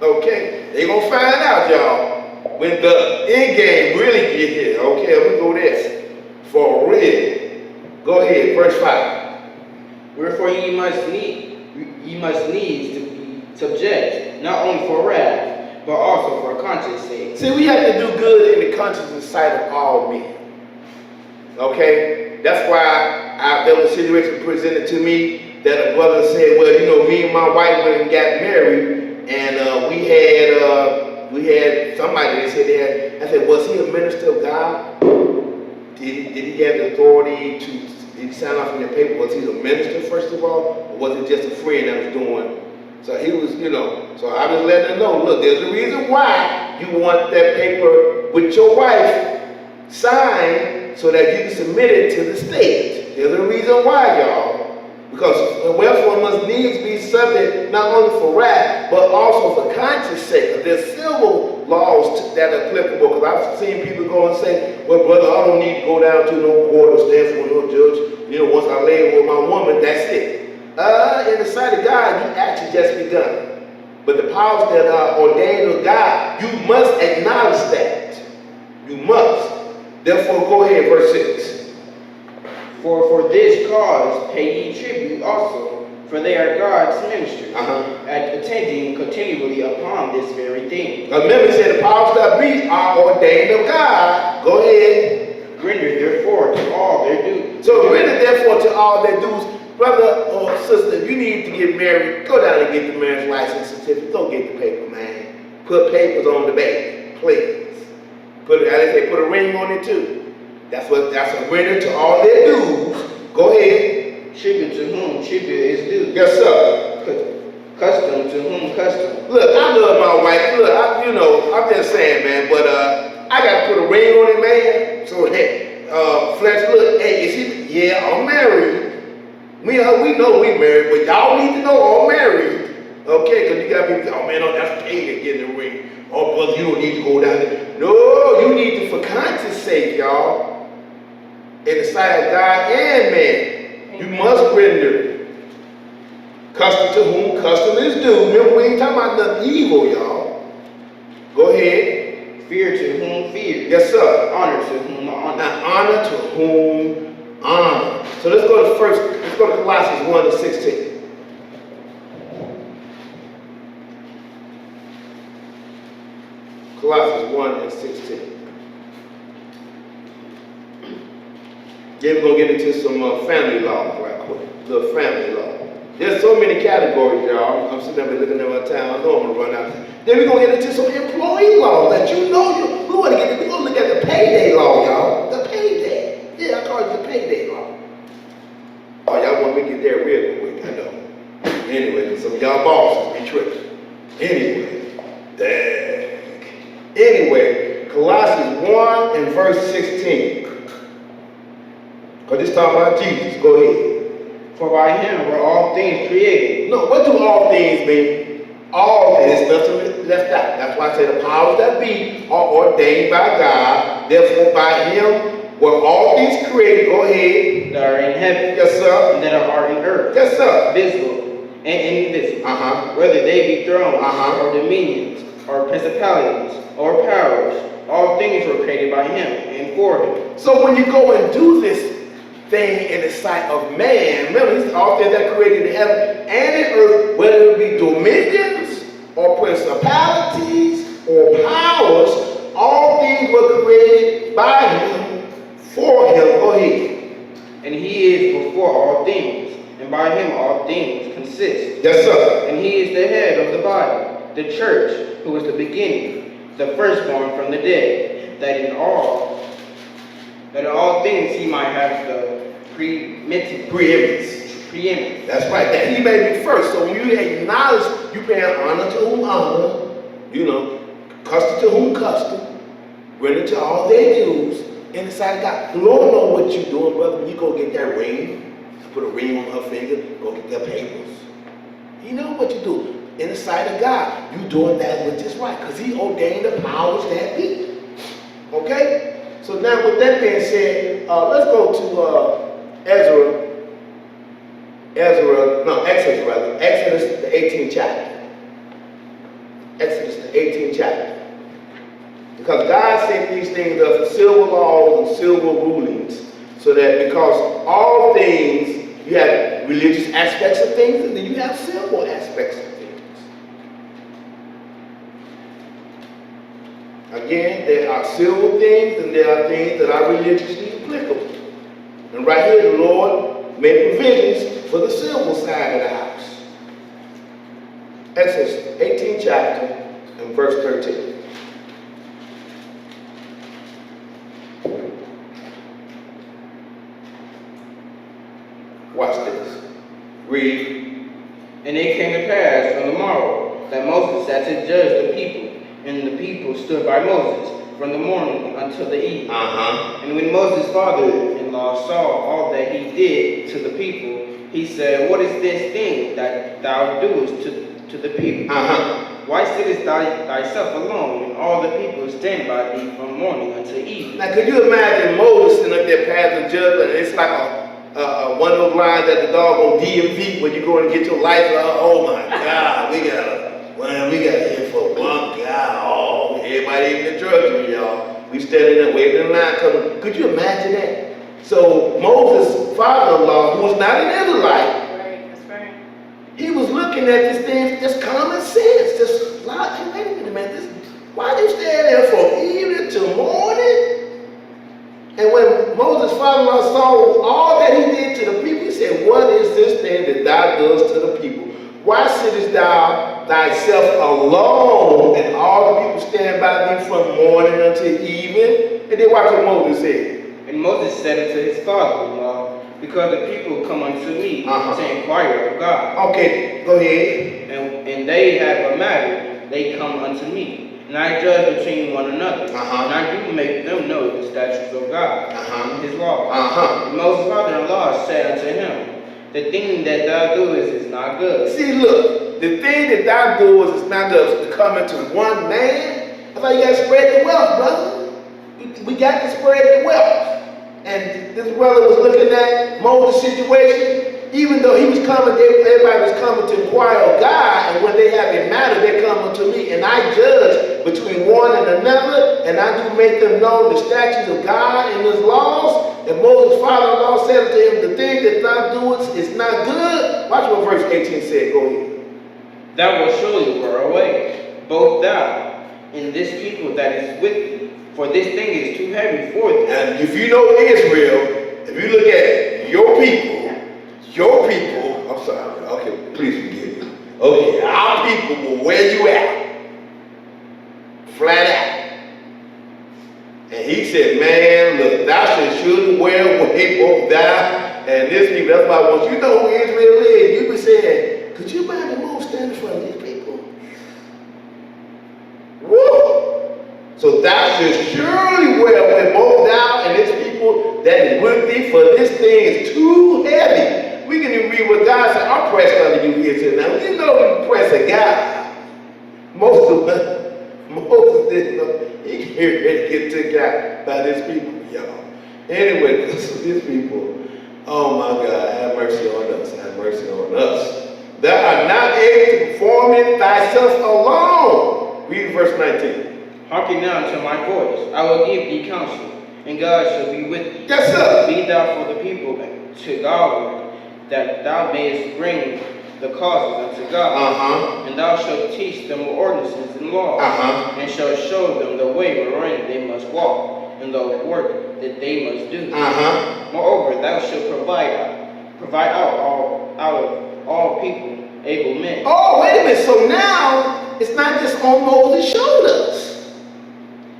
Okay? They're going to find out, y'all, when the end game really get here. Okay, we go there for real. Go ahead, verse 5. Wherefore ye must needs to be subject, not only for wrath, but also for conscience sake. See, we have to do good in the conscience and sight of all men. Okay? That's why there was a situation presented to me that a brother said, well, you know, me and my wife went and got married, and we had somebody that said they had, I said, was he a minister of God? Did he have the authority to, did he sign off on the paper? Was he a minister, first of all? Or was it just a friend that was doing? So he was, you know, so I was letting them know, look, there's a reason why you want that paper with your wife signed so that you can submit it to the state. There's a reason why, y'all. Because wherefore must needs be subject not only for wrath, but also for conscience sake. There's civil laws that are applicable. Because I've seen people go and say, well, brother, I don't need to go down to no court or stand for no judge. You know, once I lay with my woman, that's it. In the sight of God, you actually just begun. But the powers that are ordained of God, you must acknowledge that. You must. Therefore, go ahead, verse 6. For this cause pay ye tribute also, for they are God's ministers, at attending continually upon this very thing. Remember, he said the powers that be are ordained of God. Go ahead. Render therefore to all their dues. So render therefore to all their dues. Brother or sister, if you need to get married, go down and get the marriage license certificate. Go get the paper, man. Put papers on the baby, please. Put a ring on it too. That's a render to all their dues. Go ahead. Tribute to whom tribute is due. Yes, sir. Custom to whom custom. Look, I love my wife. Look, I'm just saying, man, but I gotta put a ring on it, man. So hey, Fletch, look, hey, is she? Yeah, I'm married. We know we married, but y'all need to know I'm married. Okay, because you got people say, oh man, that's paid to get in the ring. Oh brother, you don't need to go down there. No, you need to, for conscience sake, y'all. In the sight of God and man, you must render. Custom to whom custom is due. Remember, we ain't talking about nothing evil, y'all. Go ahead. Fear to whom fear. Yes, sir. Honor to whom honor. Now, honor to whom honor. So let's go to Colossians 1 and 16. Colossians 1 and 16. Then we're going to get into some family law right quick. Little family law. There's so many categories, y'all. I'm sitting there looking at my time. I know I'm going to run out. Then we're going to get into some employee law that you know we're going to look at the payday law, y'all. The payday. Yeah, I call it the payday law. Oh, y'all want me to get there real quick, I know. Anyway, some of y'all bosses be tripping. Anyway, Colossians 1 and verse 16. Because it's talking about Jesus. Go ahead. For by him were all things created. No, what do all things mean? All things, nothing left out. That's why I say the powers that be are ordained by God. Therefore, by him were all things created. Go ahead. That are in heaven. Yes, sir. And that are in earth. Yes, sir. Visible and invisible. Whether they be thrones or dominions or principalities or powers, all things were created by him and for him. So when you go and do this thing in the sight of man, remember, he's all things that created in heaven and in earth, whether it be dominions or principalities or powers, all things were created by him, for him. Go ahead. And he is before all things, and by him all things consist. Yes, sir. And he is the head of the body, the church, who is the beginning, the firstborn from the dead, that in all things he might have the preeminence. That's right. That he may be first. So when you acknowledge, you pay honor to whom honor, custom to whom custom, render to all their dues in the sight of God. The Lord know what you're doing, brother. When you go get that ring, put a ring on her finger, go get their papers. He know what you do. In the sight of God, you doing that which is right, because he ordained the powers that be. Okay? So now with that being said, let's go to Exodus, the 18th chapter. Exodus, the 18th chapter. Because God set these things up for civil laws and civil rulings So that because all things, you have religious aspects of things, and then you have civil aspects of things. Again, there are civil things and there are things that are religiously applicable. And right here, the Lord made provisions for the civil side of the house. Exodus 18th chapter and verse 13. Watch this. Read. And it came to pass on the morrow that Moses sat to judge the people, and the people stood by Moses from the morning until the evening. And when Moses' father-in-law saw all that he did to the people, he said, What is this thing that thou doest to the people? Why sittest thou thyself alone, and all the people stand by thee from morning until evening? Now, could you imagine Moses sitting up there passing judgment? It's like one of those lines at the dog on DMV when you go and get your license. Oh my God, we gotta hear for one guy. Oh, everybody in the drug, y'all. We standing there waiting in line coming. Could you imagine that? So Moses' father-in-law, who was not an Israelite, Right, that's right. he was looking at this thing, just common sense, just like, hey, wait a minute, man, why do you stand there from evening till morning? And when Moses' father-in-law saw all that he did to the people, he said, What is this thing that thou doest to the people? Why sittest thou thyself alone, and all the people stand by thee from morning until evening? And then watch what Moses said. And Moses said unto his father-in-law, Because the people come unto me to inquire of God. Okay, go ahead. And they have a matter, they come unto me. And I judge between one another. And I do make them know the statutes of God, and his law. And Moses' father-in-law said unto him, The thing that thou doest is not good. See, look, the thing that thou doest is not good to come into one man. That's why you got to spread the wealth, brother. We got to spread the wealth. And this brother was looking at Moses' situation. Even though he was coming, everybody was coming to inquire of God, and when they have a matter, they come unto me, and I judge between one and another, and I do make them know the statutes of God and his laws. And Moses' father-in-law said to him, The thing that thou doest is not good. Watch what verse 18 said. Go ahead. Thou wilt surely wear away, both thou and this people that is with thee, for this thing is too heavy for thee. And if you know Israel, if you look at your people, I'm sorry, okay, please forgive me. Okay, our people will wear you out, flat out. And he said, man, look, thou should surely wear away both thou and this people. That's why once you know who Israel is, you be saying, could you imagine Moses standing in front of these people? Woo! So thou should surely wear away both thou and this people that is with thee, for this thing is too heavy. We can even read what God said, I'm pressed under you here tonight. You know you press a guy. Moses didn't know. He get ready to get took out by these people, y'all. Anyway, these people, oh my God, have mercy on us. Have mercy on us. Thou art not able to perform it thyself alone. Read verse 19. Hearken now to my voice. I will give thee counsel, and God shall be with thee. Yes, sir. Be thou for the people to God, that thou mayest bring the causes unto God. And thou shalt teach them ordinances and laws, and shalt show them the way wherein they must walk, and the work that they must do. Moreover, thou shalt provide out of all people able men. Oh, wait a minute. So now it's not just on Moses' shoulders.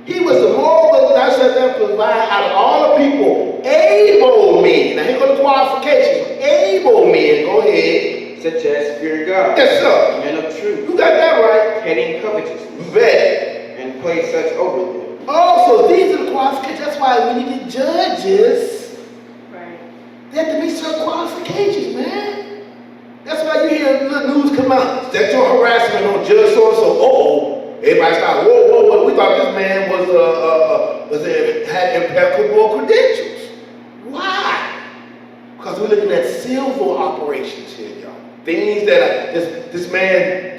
He was the moral, thou shalt provide out of all the people able men. Now here go the qualifications. Able men. Go ahead. Such as fear God. Yes, sir. Men of truth. You got that right. Hating covetousness. Bet. And place such over them. Oh, so these are the qualifications. That's why when you get judges, Right. they have to meet certain qualifications, man. That's why you hear the news come out. Sexual harassment on judge so-and-so. Everybody started, whoa. We thought this man had impeccable credentials. Why? Because we're looking at civil operations here, y'all. Things that this man,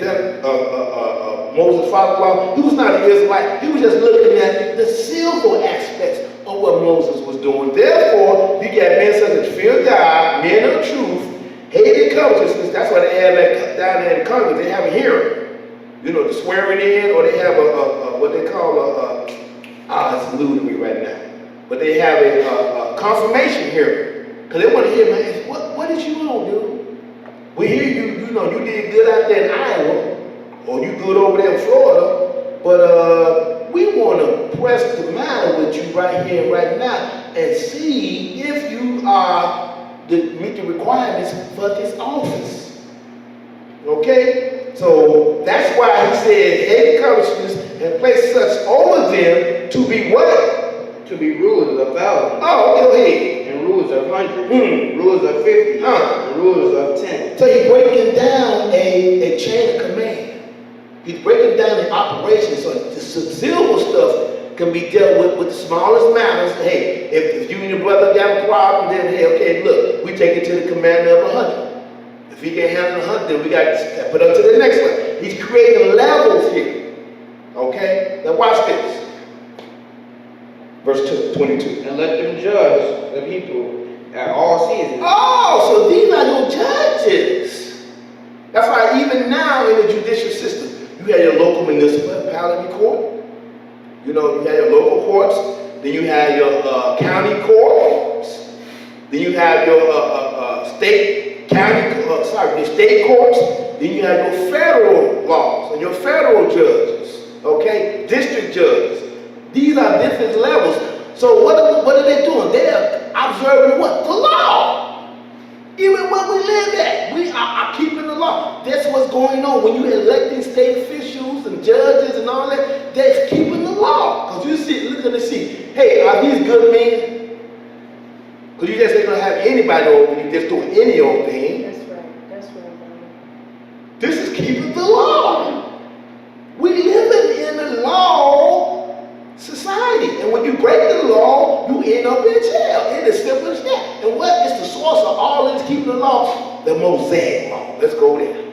Moses' father-in-law, he was not an Israelite. He was just looking at the civil aspects of what Moses was doing. Therefore, you got men such as fear God, men of truth, hated covetousness. That's why they have that down there in Congress. They have a hearing. You know, the swearing in, or they have what they call it's eluding me right now. But they have a confirmation hearing. Because they want to hear, man, what did you want, dude? We hear you, you know, you did good out there in Iowa, or you good over there in Florida, but we want to press the matter with you right here and right now and see if you are meet the requirements for this office. Okay? So that's why he said, hate covetousness and place such over them to be what? To be rulers of thousands. Oh, go ahead. And rulers of hundreds. Rulers of 50. And rulers of 10. So he's breaking down a chain of command. He's breaking down the operation so the silver stuff can be dealt with the smallest matters. Hey, if you and your brother got a problem, then hey, okay, look, we take it to the commander of 100. If he can't handle 100, then we got to step it up to the next one. He's creating levels here. Okay? Now watch this. Verse 22. And let them judge the people at all seasons. Oh, so these are your judges. That's why even now in the judicial system, you have your local municipality court. You know, you have your local courts. Then you have your county courts. Then you have your state courts. Then you have your federal laws and your federal judges. Okay, district judges. These are different levels. So what are they doing? They are observing what? The law. Even where we live at, we are keeping the law. That's what's going on. When you're electing state officials and judges and all that, they're keeping the law. Because you see, look at the see. Hey, are these good men? Because you just ain't going to have anybody over you just doing any old thing. That's right. That's right. This is keeping the law. We living in a law society. And when you break the law, you end up in jail. It is simple as that. And what is the source of all this keeping the law? The Mosaic law. Let's go there.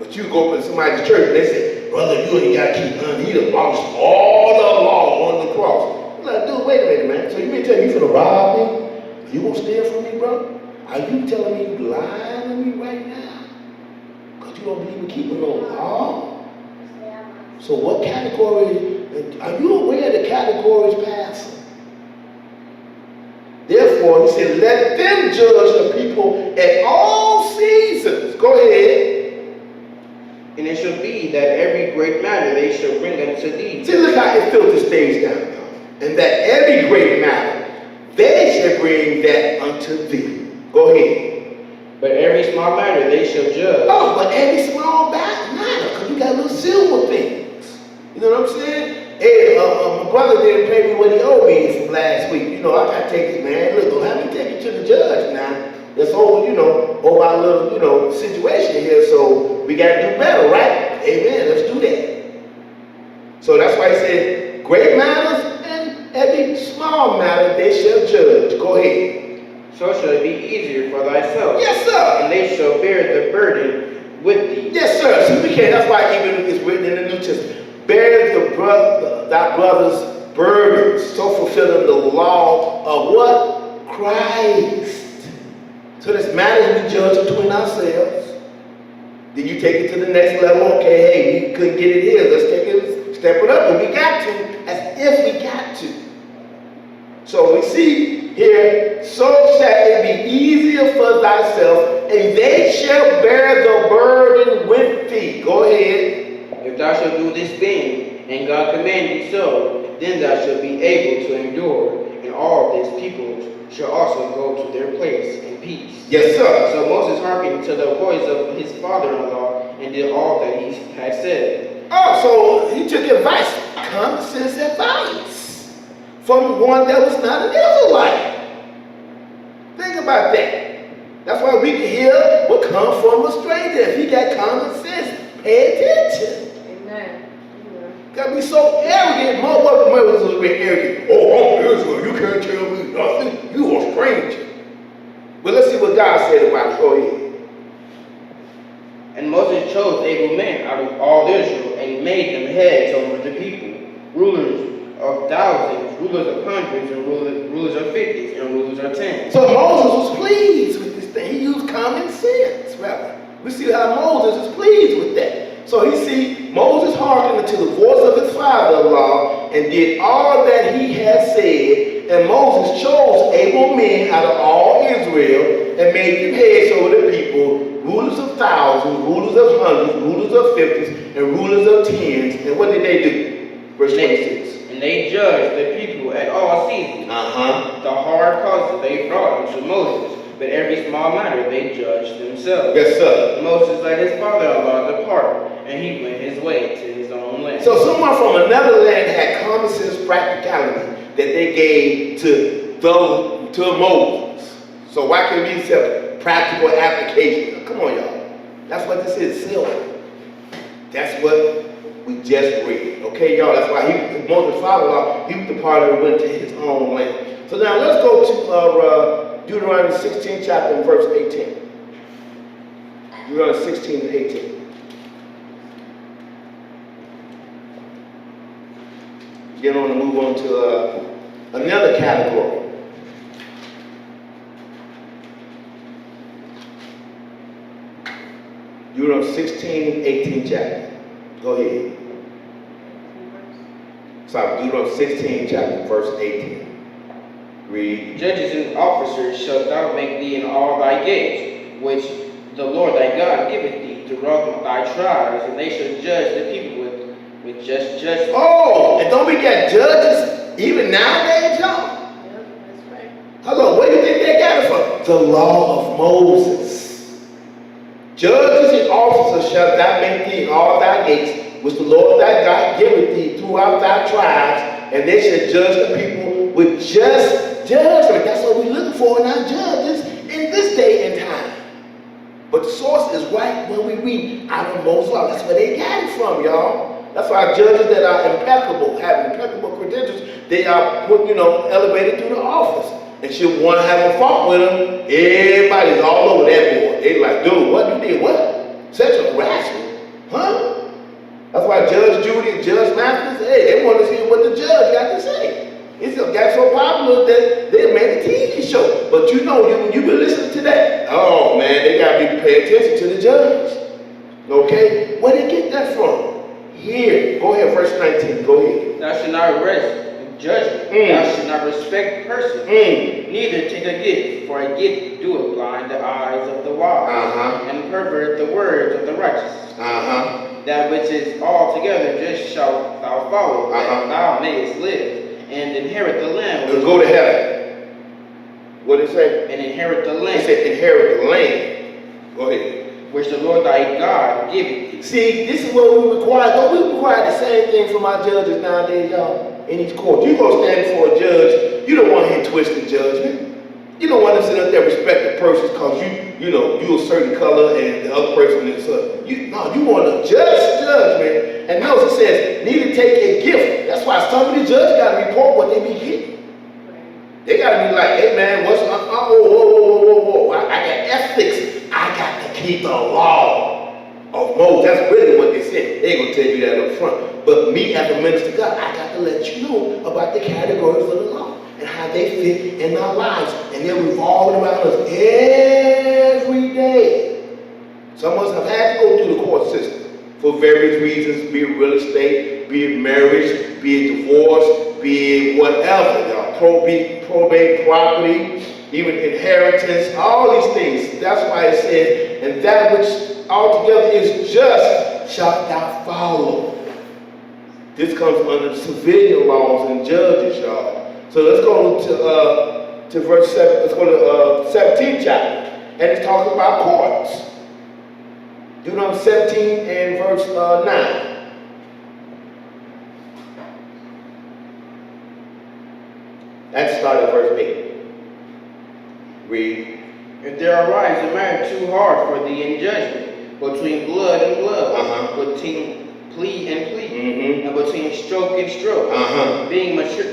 But you go up to somebody's church and they say, brother, you ain't got to keep none. He abolished all the law on the cross. I'm like, dude, wait a minute, man. So you mean to tell me you finna rob me? You gonna steal from me, bro? Are you telling me you lying to me right now? Because you don't believe in keeping no law? So what category, are you aware of the categories passing? Therefore, he said, let them judge the people at all seasons. Go ahead. And it shall be that every great matter they shall bring unto thee. See, look how it filters things down, though. And that every great matter they shall bring that unto thee. Go ahead. But every small matter they shall judge. Oh, but every small matter, because you got little silver things. You know what I'm saying? Hey, my brother didn't pay me what he owed me from last week. You know, I got to take it, man. Look, don't have me take it to the judge now. That's over, over our little, situation here. So we got to do better, right? Amen. Let's do that. So that's why he said, great matters and every small matter they shall judge. Go ahead. So shall it be easier for thyself. Yes, sir. And they shall bear the burden with thee. Yes, sir. See, we can't. That's why even it's written in the New Testament. Bear thy brother's burdens, so fulfilling the law of what? Christ. So this matters we judge between ourselves. Then you take it to the next level. Okay, hey, we couldn't get it here. Let's take it, step it up. And we got to, as if we got to. So we see here, so shall it be easier for thyself, and they shall bear the burden with thee. Go ahead. If thou shalt do this thing, and God command thee so, then thou shalt be able to endure, and all this people shall also go to their place in peace. Yes, sir. So Moses hearkened to the voice of his father-in-law, and did all that he had said. Oh, so he took advice, common sense advice, from one that was not an Israelite. Think about that. That's why we can hear what comes from a stranger. If he got common sense, pay attention. Amen. Gotta be so arrogant. My mother was being arrogant. Oh, I'm Israel. You can't tell me nothing. You a stranger. But let's see what God said about it. Go ahead. And Moses chose able men out of all Israel, and made them heads over the people, rulers of thousands, rulers of hundreds, and rulers of fifties, and rulers of tens. So Moses was pleased with this thing. He used common sense, rather. We see how Moses is pleased with that. So he see Moses hearkened to the voice of his father-in-law and did all that he had said. And Moses chose able men out of all Israel and made them heads over the people, rulers of thousands, rulers of hundreds, rulers of fifties, and rulers of tens. And what did they do? Verse 26. And they judged the people at all seasons. The hard causes they brought unto Moses, but every small matter they judged themselves. Yes, sir. Moses let his father-in-law depart, and he went his way to his own land. So someone from another land had common sense practicality that they gave to Moses. So why can't we accept practical application? Come on, y'all. That's what this is, silver. That's what we just read. Okay, y'all, that's why Moses' father-in-law, he departed and went to his own land. So now let's go to Deuteronomy 16 chapter and verse 18. Deuteronomy 16 and 18. Get on and move on to another category. Deuteronomy 16, 18 chapter. Go ahead. Sorry, Deuteronomy 16 chapter, verse 18. Read. Judges and officers shalt thou make thee in all thy gates, which the Lord thy God giveth thee throughout thy tribes, and they shall judge the people with just judgment. Oh, and don't we get judges even nowadays, y'all? Yep, that's right. Hello, where do you think they got it from? The law of Moses. Judges and officers shalt thou make thee in all thy gates, which the Lord thy God giveth thee throughout thy tribes, and they shall judge the people with just judgment. That's what we're looking for in our judges in this day and time. But the source is right when we read out of Moses' law. That's where they got it from, y'all. That's why judges that are impeccable, have impeccable credentials, they are put, elevated through the office. And she'll want to have a fault with them. Everybody's all over that board. They like, dude, what you did? What? Sexual harassment? Huh? That's why Judge Judy and Judge Mathis, hey, they want to see what the judge got to say. It's got so popular that they made a TV show. But when you've been listening to that, oh man, they got to be paying attention to the judge. Okay? Where did they get that from? Here. Go ahead, verse 19. Go ahead. Thou shalt not arrest judgment. Thou shalt not respect persons. Neither take a gift, for a gift doeth blind the eyes of the wise, and pervert the words of the righteous. That which is altogether just shalt thou follow, that thou mayest live, and inherit the land. And go to heaven. What did it say? And inherit the land. It said inherit the land. Go ahead. Which the Lord thy God giveth thee. See, this is what we require. Don't we require the same thing from our judges nowadays, y'all? In these courts. You go stand before a judge, you don't want to hear twisted judgment. You don't want to sit up there and respect the person because you a certain color and the other person is you want a just judgment. And notice it says, need to take a gift. That's why some of the judges got to report what they be getting. They got to be like, hey man, whoa. I got ethics. I got to keep the law of Moses. That's really what they said. They ain't going to tell you that up front. But me as a minister of God, I got to let you know about the categories of the law and how they fit in our lives. And they're revolving around us every day. Some of us have had to go through the court system for various reasons, be it real estate, be it marriage, be it divorce, be it whatever, y'all. Probate property, even inheritance, all these things. That's why it says, and that which altogether is just shalt thou follow. This comes under the civilian laws and judges, y'all. So let's go to verse 7. Let's go to 17th chapter, and it's talking about courts. Deuteronomy 17 and verse 9. Let's start at verse 8. Read. If there arise a matter too hard for thee in judgment, between blood and blood, between plea and plea, and between stroke and stroke, being matters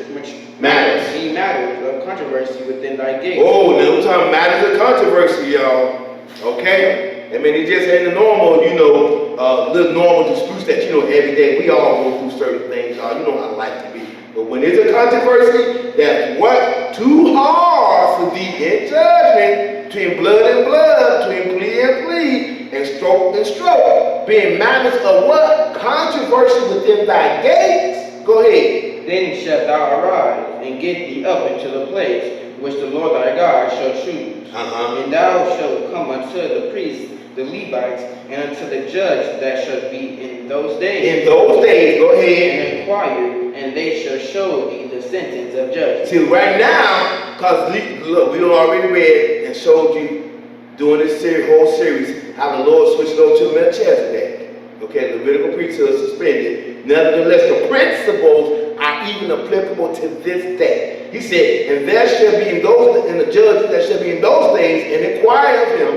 of controversy within thy gates. Oh, now we're talking matters of controversy, y'all. Okay? I mean, it just ain't the normal, little normal disputes that, every day we all go through certain things, y'all. You know how life can be. But when there's a controversy that's what? Too hard for thee in judgment, between blood and blood, between plea and plea, and stroke, being matters of what? Controversy within thy gates. Go ahead. Then shalt thou arise, and get thee up into the place which the Lord thy God shall choose. And thou shalt come unto the priests, the Levites, and unto the judge that shall be in those days. In those days, go ahead. And inquire, and they shall show thee the sentence of judgment. See, right now, because look, we already read and showed you during this whole series how the Lord switched over to Melchizedek. Okay, Levitical priesthood suspended. Nevertheless, the principles are even applicable to this day. He said, and there shall be in the judges that shall be in those days, and inquire of him,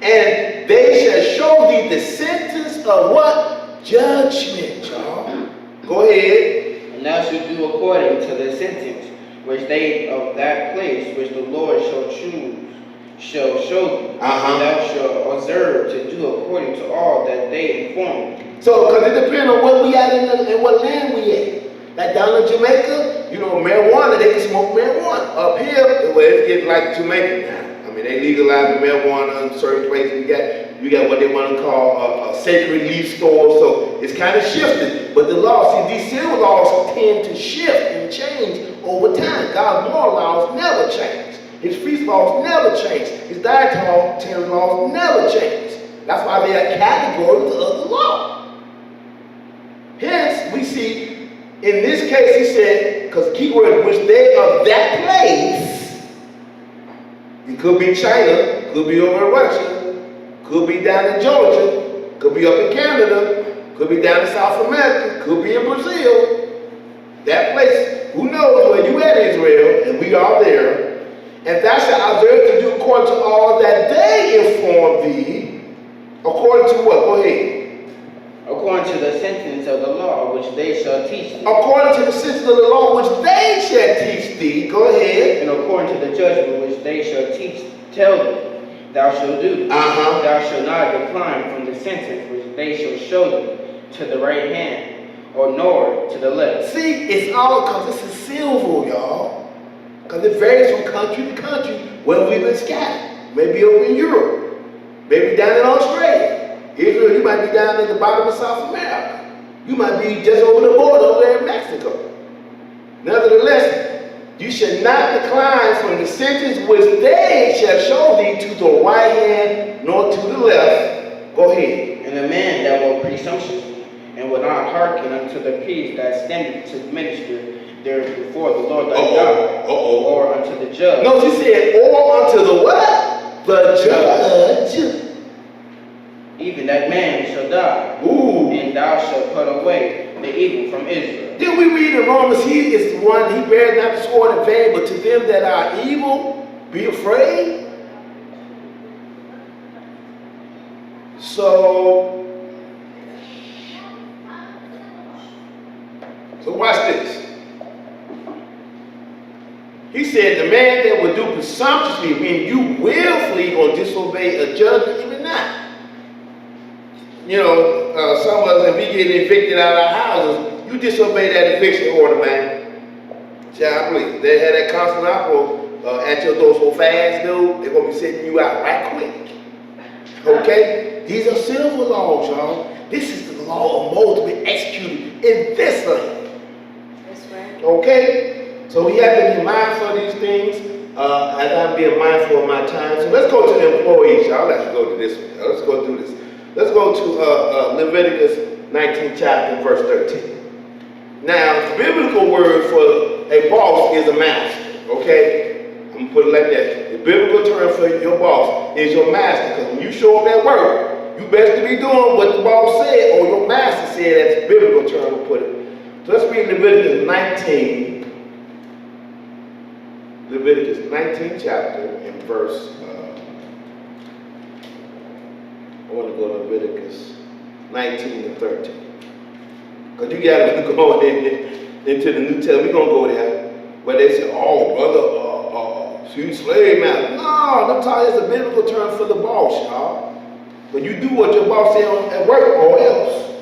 and they shall show thee the sentence of what? Judgment, y'all. Go ahead. And thou shalt do according to the sentence which they of that place which the Lord shall choose shall show thee. And thou shalt observe to do according to all that they inform thee. So, because it depends on what we at and what land we at. Like down in Jamaica, you know, marijuana, they can smoke marijuana. Up here, well, it's getting like Jamaica now. I mean, they legalize marijuana in certain places. You got what they want to call a sacred leaf store. So it's kind of shifted. But the laws, see, these civil laws tend to shift and change over time. God's moral laws never change. His feast laws never change. His dietary laws never change. That's why they are categories of the law. Hence, we see, in this case, he said, because keyword, which they of that place, it could be China, could be over in Russia, could be down in Georgia, could be up in Canada, could be down in South America, could be in Brazil. That place, who knows where you at, Israel, and we are there. And thou shalt observe to do according to all that they inform thee, according to what? Go ahead. According to the sentence of the law which they shall teach thee. According to the sentence of the law which they shall teach thee. Go ahead. And according to the judgment which they shall tell thee, thou shalt do. Thou shalt not decline from the sentence which they shall show thee to the right hand, or nor to the left. See, it's all because this is civil, y'all. Because it varies from country to country where we've been scattered. Maybe over in Europe. Maybe down in Australia. Israel, you might be down at the bottom of South America. You might be just over the border over there in Mexico. Nevertheless, you shall not decline from the sentence which they shall show thee to the right hand nor to the left. Go ahead. And the man that will presumptuously and will not hearken unto the priest that standeth to minister there before the Lord thy God, or unto the judge. No, she said, or unto the what? The judge. Even that man shall die. And thou shalt put away the evil from Israel. Then we read in Romans, he is the one, he bears not the sword in vain, but to them that are evil, be afraid. So watch this. He said, the man that will do presumptuously, meaning you willfully or disobey a judgment, even not. You know, some of us, if we get evicted out of our houses, you disobey that eviction order, man. Child, please. They had that Constantinople at your door so fast, dude, they're going to be sending you out right quick. Okay? These are civil laws, y'all. This is the law of Moses to be executed in this land. That's right. Okay? So we have to be mindful of these things as I'm being mindful of my time. So let's go to the employees, y'all. Let's go to this one. Let's go do this. Let's go to Leviticus 19th chapter, verse 13. Now, the biblical word for a boss is a master, okay? I'm going to put it like that. The biblical term for your boss is your master, because when you show up at work, you best to be doing what the boss said or your master said. That's the biblical term to put it. So let's read Leviticus 19th chapter and verse I want to go to Leviticus 19 and 13. Because you got to go into the New Testament. We're going to go there. Where they say, oh, brother, you slave master. No, I'm telling you, it's a biblical term for the boss, y'all. But you do what your boss says at work, or else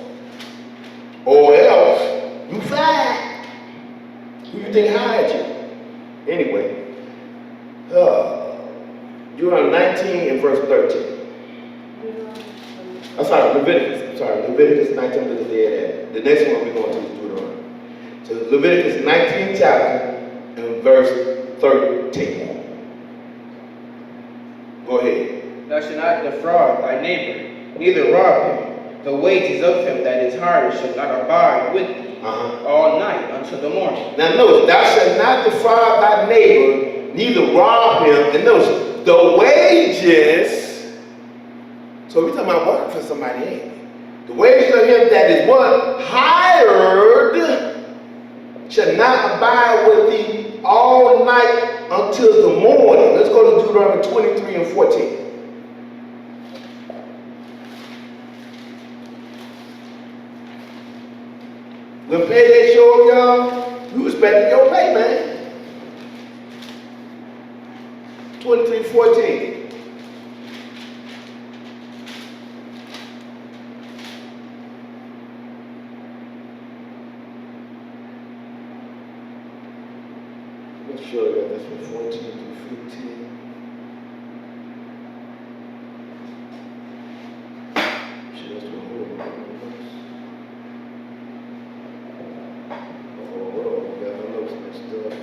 you fired. Who you think hired you? Anyway, Deuteronomy 19 and verse 13. I'm sorry, Leviticus. I'm sorry, Leviticus 19, look at that. The next one we're going to is Deuteronomy. So Leviticus 19 chapter and verse 13. Go ahead. Thou shalt not defraud thy neighbor, neither rob him. The wages of him that is hired shall not abide with thee all night until the morning. Now notice, thou shalt not defraud thy neighbor, neither rob him. And notice, the wages. So we're talking about working for somebody, ain't we? The wages of him that is what? Hired shall not abide with thee all night until the morning. Let's go to Deuteronomy 23 and 14. When payday show up, y'all, you expecting your pay, man. 23:14. Make sure I got this from 14 through 15. Shit, that's what I'm holding on.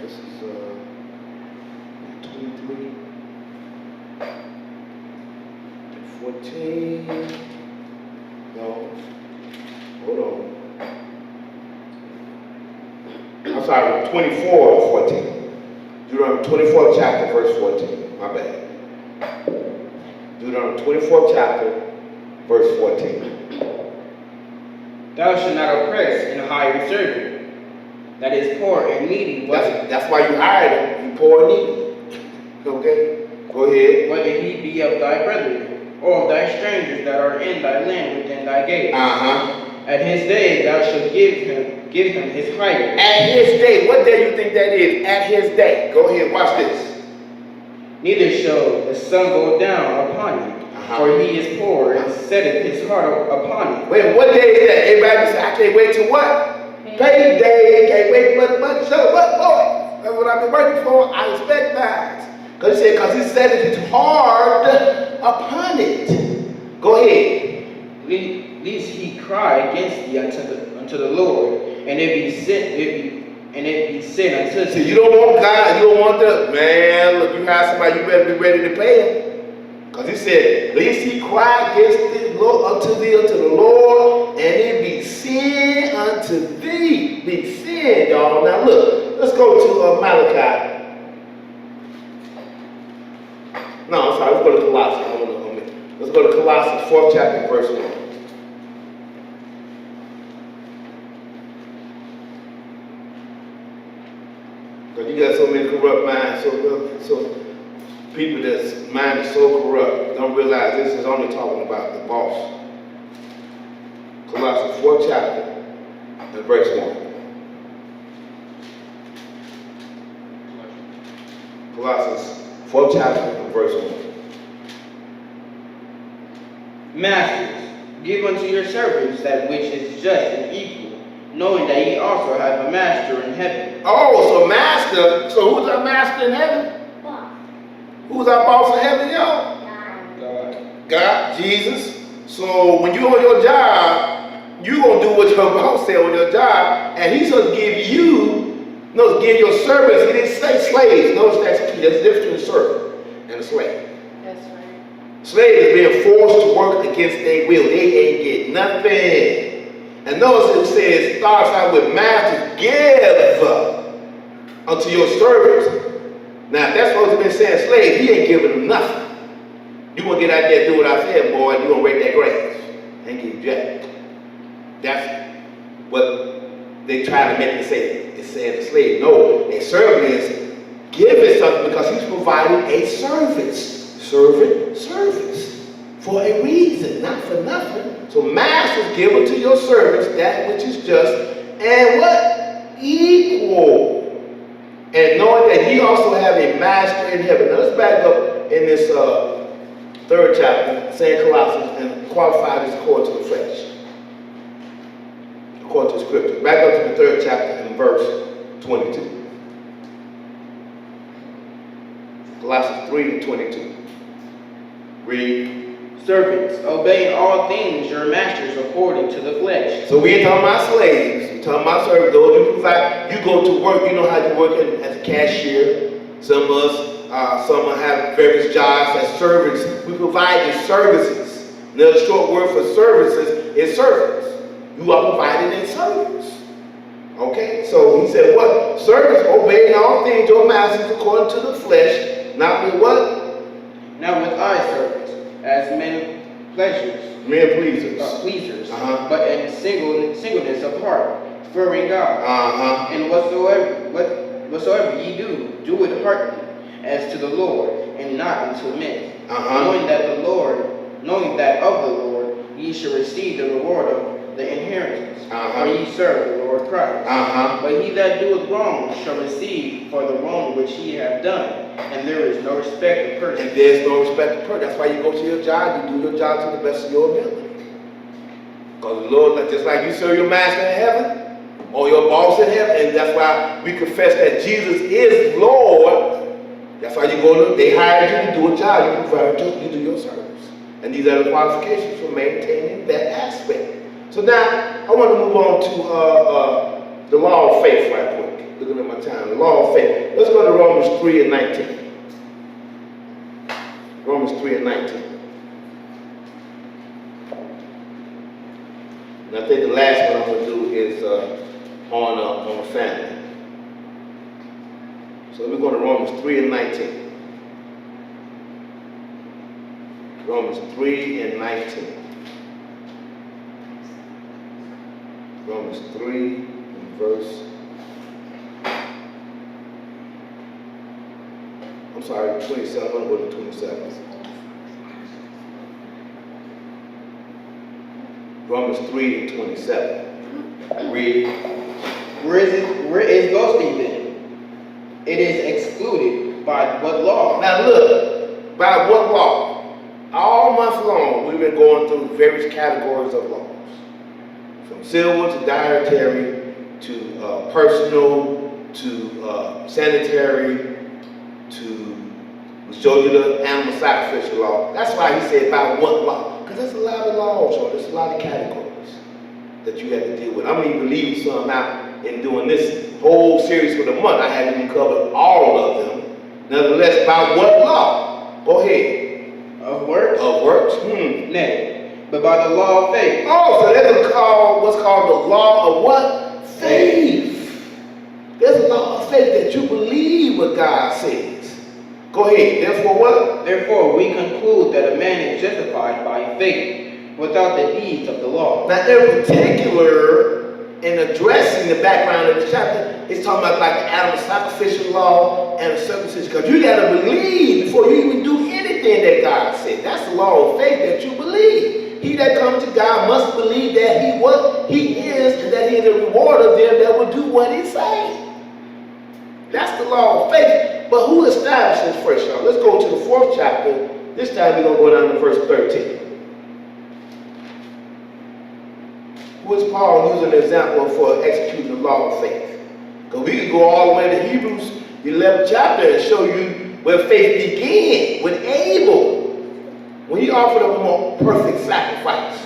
This is 23, 14. No, hold on. I'm sorry, 24 or 14. Deuteronomy 24th chapter, verse 14. My bad. Deuteronomy 24th chapter, verse 14. Thou shalt not oppress and hire a servant that is poor and needy, That's why you hired him. You poor and needy. Okay? Go ahead. whether he be of thy brethren, or of thy strangers that are in thy land within thy gates. At his day thou shalt give him his hire. At his day. What day you think that is? At his day. Go ahead, watch this. Neither shall the sun go down upon him, for he is poor and setteth his heart upon him. Wait, what day is that? Everybody say, I can't wait till what? Payday. Can't wait for the money. So what, boy? That's what I've been working for. I expect that. Because he said his heart upon it. Go ahead. Lest he cry against thee unto the Lord, and it be sent unto See, thee. you don't want God, you don't want the, man, look, you have somebody, you better be ready to pay him. Because he said, lest he cry against the Lord, unto the Lord, and it be sin unto thee. Be sin, y'all. Now look, let's go to Malachi. No, I'm sorry, let's go to Colossians. Let's go to Colossians 4th chapter, verse 1. Because you got so many corrupt minds, so people that's mind is so corrupt, don't realize this is only talking about the boss. Colossians 4th chapter and verse 1. Colossians 4th chapter and verse 1. Masters, give unto your servants that which is just and equal, knowing that ye also have a master in heaven. Oh, so master, so who's our master in heaven? Who's our boss in heaven, y'all? God, Jesus. So when you're on your job, you're going to do what your boss said on your job, and he's going to give your servants. He didn't say slaves. Notice that's key. That's the difference between a servant and a slave. That's right. Slave is being forced to work against their will. They ain't get nothing. And notice it says, starts out with masters, give unto your servants. Now, if that's supposed to be saying slave, he ain't giving them nothing. You gonna get out there and do what I said, boy, and you gonna rake that grass. Ain't give you jack. That's what they try to make it say. It's saying a slave. No, a servant is giving something because he's providing a service. Service. For a reason, not for nothing. So masters, give unto your servants that which is just and what? Equal. And knowing that ye also have a master in heaven. Now let's back up in this 3rd chapter, St. Colossians, and qualify this according to the flesh. According to scripture. Back up to the 3rd chapter and verse 22. Colossians 3:22. Read. Servants, obey in all things your masters according to the flesh. So we ain't talking about slaves. We're talking about servants. Those you provide. You go to work. You know how you work as a cashier. Some of us, some have various jobs as servants. We provide the services. Another short word for services is servants. You are providing in service. Okay? So he said what? Servants, obey in all things your masters according to the flesh. Not with what? Not with eye service, as men pleasures. Men pleasers. Pleasers, Uh-huh. but in singleness of heart, fearing God. Uh-huh. And whatsoever ye do, do it heartily, as to the Lord, and not unto men. Uh-huh. Knowing that of the Lord ye shall receive the reward of the inheritance. Uh-huh. For ye serve the Lord Christ. Uh-huh. But he that doeth wrong shall receive for the wrong which he hath done, and there is no respect of persons. And there's no respect of person. That's why you go to your job. You do your job to the best of your ability. Because the Lord, just like you serve your master in heaven, or your boss in heaven, and that's why we confess that Jesus is Lord. That's why you go to, they hired you to do a job. You do your service. And these are the qualifications for maintaining that aspect. So now, I want to move on to the law of faith right quick. Looking at my time. The law of faith. Let's go to Romans 3:19. Romans 3:19. And I think the last one I'm going to do is on family. So let me go to Romans 3:19. Romans 3:19. Romans 3 and verse. I'm sorry, 27. I'm going to go to 27. Romans 3:27. Read. Where is boasting then? It is excluded by what law? Now look, by what law? All month long, we've been going through various categories of laws. From civil to dietary, to personal, to sanitary, to, we showed you the animal sacrificial law. That's why he said by what law? Because there's a lot of laws, or there's a lot of categories that you have to deal with. I'm even leaving some out in doing this whole series for the month. I haven't even covered all of them. Nevertheless, by what law? Go ahead. Of works? Of works? Nay, but by the law of faith. Oh, so there's what's called the law of what? Faith. There's a law of faith that you believe what God says. Go ahead. Therefore what? Therefore we conclude that a man is justified by faith without the deeds of the law. Now in particular, in addressing the background of the chapter, it's talking about like the animal sacrificial law and the circumcision. Because you got to believe before you even do anything that God said. That's the law of faith that you believe. He that comes to God must believe that He is, and that He is a reward of them that will do what He says. That's the law of faith. But who established this first, y'all? Let's go to the 4th chapter. This time we're going to go down to verse 13. Who is Paul using an example for executing the law of faith? Because we can go all the way to Hebrews, the 11th chapter, and show you where faith began with Abel, when he offered up a more perfect sacrifice.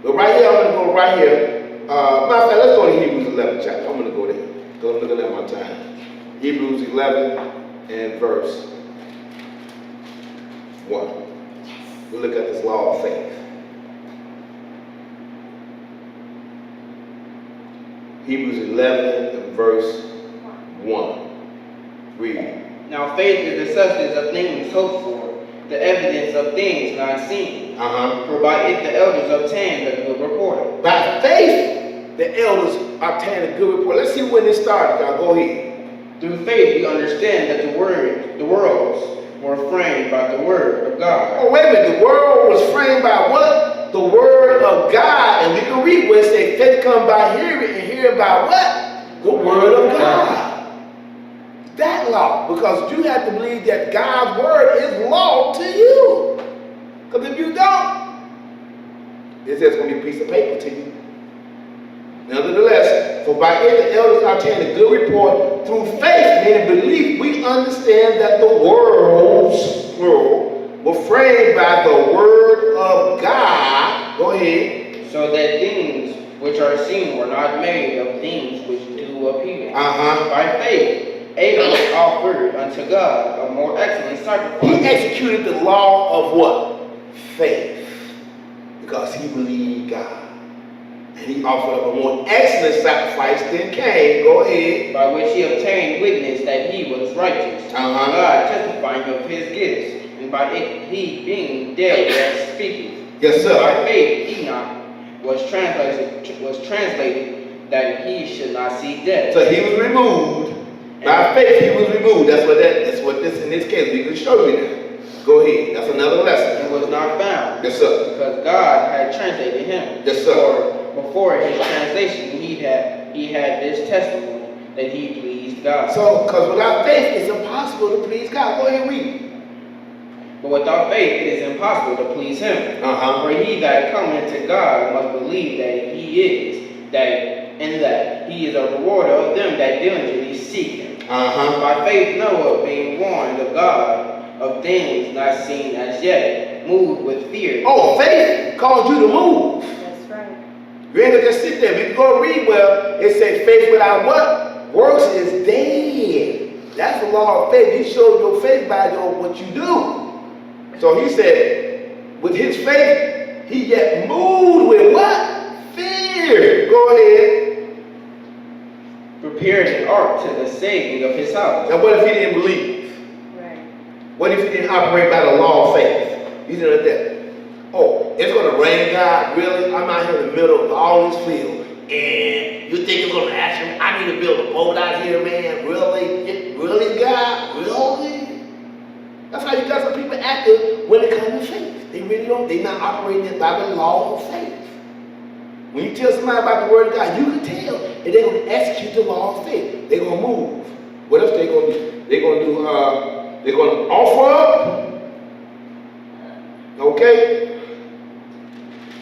But right here, I'm going to go right here. Matter of fact, let's go to Hebrews 11th chapter. I'm going to go there because I'm looking at my time. Hebrews 11 and verse 1. We'll look at this law of faith. Hebrews 11 and verse 1. Read. Now faith is the substance of things hoped for, the evidence of things not seen. For by it the elders obtained a good report. By faith, the elders obtained a good report. Let's see when it started, y'all. Go ahead. Through faith we understand that the worlds were framed by the word of God. Oh, wait a minute. The world was framed by what? The word of God. And we can read where it says faith comes by hearing, and hearing by what? The word of God. That law. Because you have to believe that God's word is law to you. Because if you don't, it's just going to be a piece of paper to you. Nevertheless, For by it the elders obtained a good report through faith, meaning belief. We understand that the worlds, plural, were framed by the word of God. Go ahead. So that things which are seen were not made of things which do appear. By faith, Abel offered unto God a more excellent He sacrifice. executed the law of what? Faith. Because he believed God. And he offered up a more excellent sacrifice than Cain. Go ahead. By which he obtained witness that he was righteous. God testifying of his gifts, and by it he being dead as speaketh. Yes, sir. By faith Enoch was translated that he should not see death. So he was removed. By faith he was removed. That's what this in this case we can show you now. Go ahead. That's another lesson. And was not found. Yes, sir. Because God had translated him. Yes, sir. For before his translation he had this testimony that he pleased God. So, because without faith it's impossible to please God. Go ahead and read. But without faith it is impossible to please him. For he that cometh to God must believe that he is, that he is a rewarder of them that diligently seek him. By faith Noah, being warned of God of things not seen as yet, moved with fear. Oh, faith called you to move. That's right. You ain't gonna just sit there. We can go read well. It says faith without what? Works is dead. That's the law of faith. He showed your faith by what you do. So he said, with his faith, he yet moved with what? Fear. Go ahead. Prepared an ark to the saving of his house. Now what if he didn't believe? Right. What if he didn't operate by the law of faith? He didn't that. Oh, it's gonna rain, God, really? I'm out here in the middle of all this field. And you think it's gonna ask him, I need to build a boat out here, man? Really? Really, God? Really? That's how you got some people active when it comes to faith. They really don't, they're not operating by the law of faith. When you tell somebody about the word of God, you can tell that they're going to execute the law of faith. They're going to move. What else they going to do? They're going to do, they're going to offer up. Okay?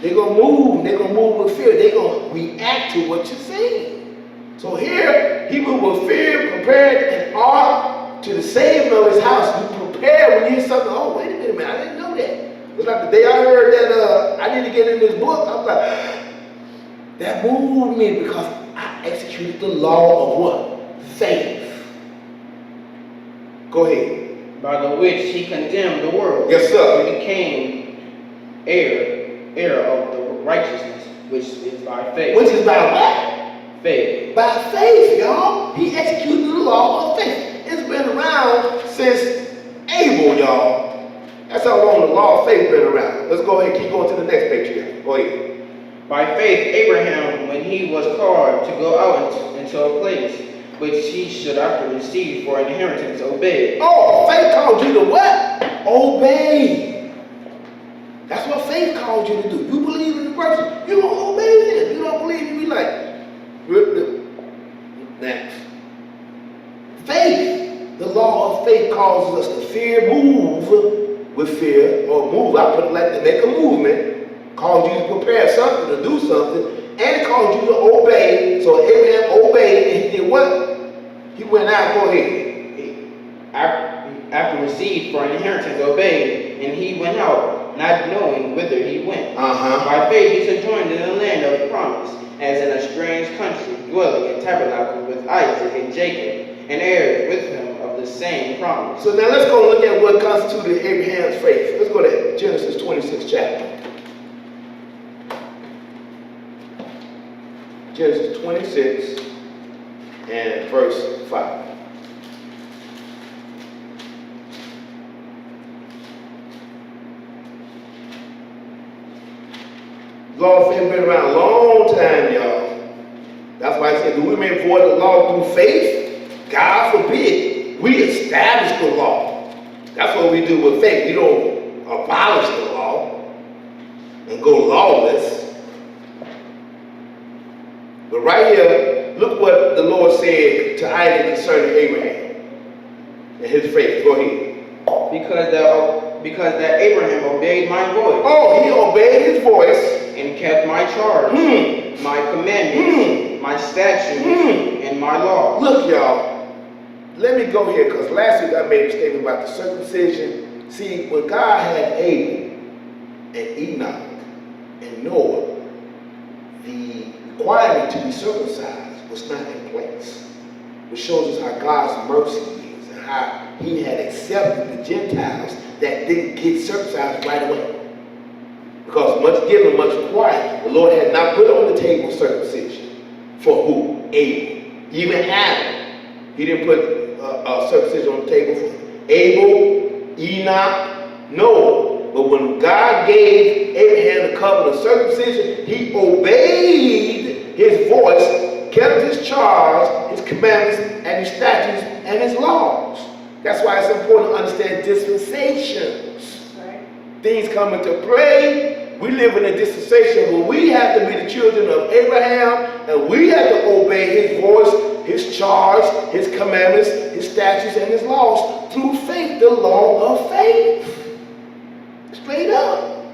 They're going to move. They're going to move with fear. They're going to react to what you're saying. So here, he moved with fear, prepared an ark to the saving of his house. You prepare when you hear something. Oh, wait a minute, man. I didn't know that. It's like the day I heard that I need to get in this book, I was like, that moved me because I executed the law of what? Faith. Go ahead. By the which he condemned the world. Yes, sir. He became heir of the righteousness, which is by faith. Which is by what? Faith. By faith, y'all. He executed the law of faith. It's been around since Abel, y'all. That's how long the law of faith been around. Let's go ahead and keep going to the next page here. Go ahead. By faith, Abraham, when he was called to go out into a place which he should after receive for inheritance, obeyed. Oh, faith called you to what? Obey. That's what faith called you to do. You believe in the person, you don't obey them. You don't believe, you be like, next. Faith, the law of faith causes us to fear, move with fear, or move. I put it like to make a movement. Called you to prepare something, to do something, and called you to obey. So Abraham obeyed, and he did what? He went out. Go ahead. After received for an inheritance, obeyed, and he went out, not knowing whither he went. By faith he sojourned in the land of promise, as in a strange country, dwelling in tabernacles with Isaac and Jacob, and heirs with him of the same promise. So now let's go look at what constituted Abraham's faith. Let's go to Genesis 26 chapter. Genesis 26 and verse 5. Law of faith been around a long time, y'all. That's why I said, do we may avoid the law through faith? God forbid. We establish the law. That's what we do with faith. We don't abolish the law and go lawless. But right here, look what the Lord said to Isaac concerning Abraham and his faith. Go ahead. Because that Abraham obeyed my voice. Oh, he obeyed his voice. And kept my charge, my commandments, my statutes, and my laws. Look, y'all, let me go here, because last week I made a statement about the circumcision. See, when God had Abel and Enoch and Noah, the requirement to be circumcised was not in place, which shows us how God's mercy is and how he had accepted the Gentiles that didn't get circumcised right away. Because much given, much required. The Lord had not put on the table circumcision for who? Abel. Even Adam. He didn't put circumcision on the table for Abel, Enoch, Noah. But when God gave Abraham the covenant of circumcision, he obeyed his voice, kept his charge, his commandments, and his statutes, and his laws. That's why it's important to understand dispensations. Right. Things come into play. We live in a dispensation where we have to be the children of Abraham, and we have to obey his voice, his charge, his commandments, his statutes, and his laws through faith, the law of faith. Straight up.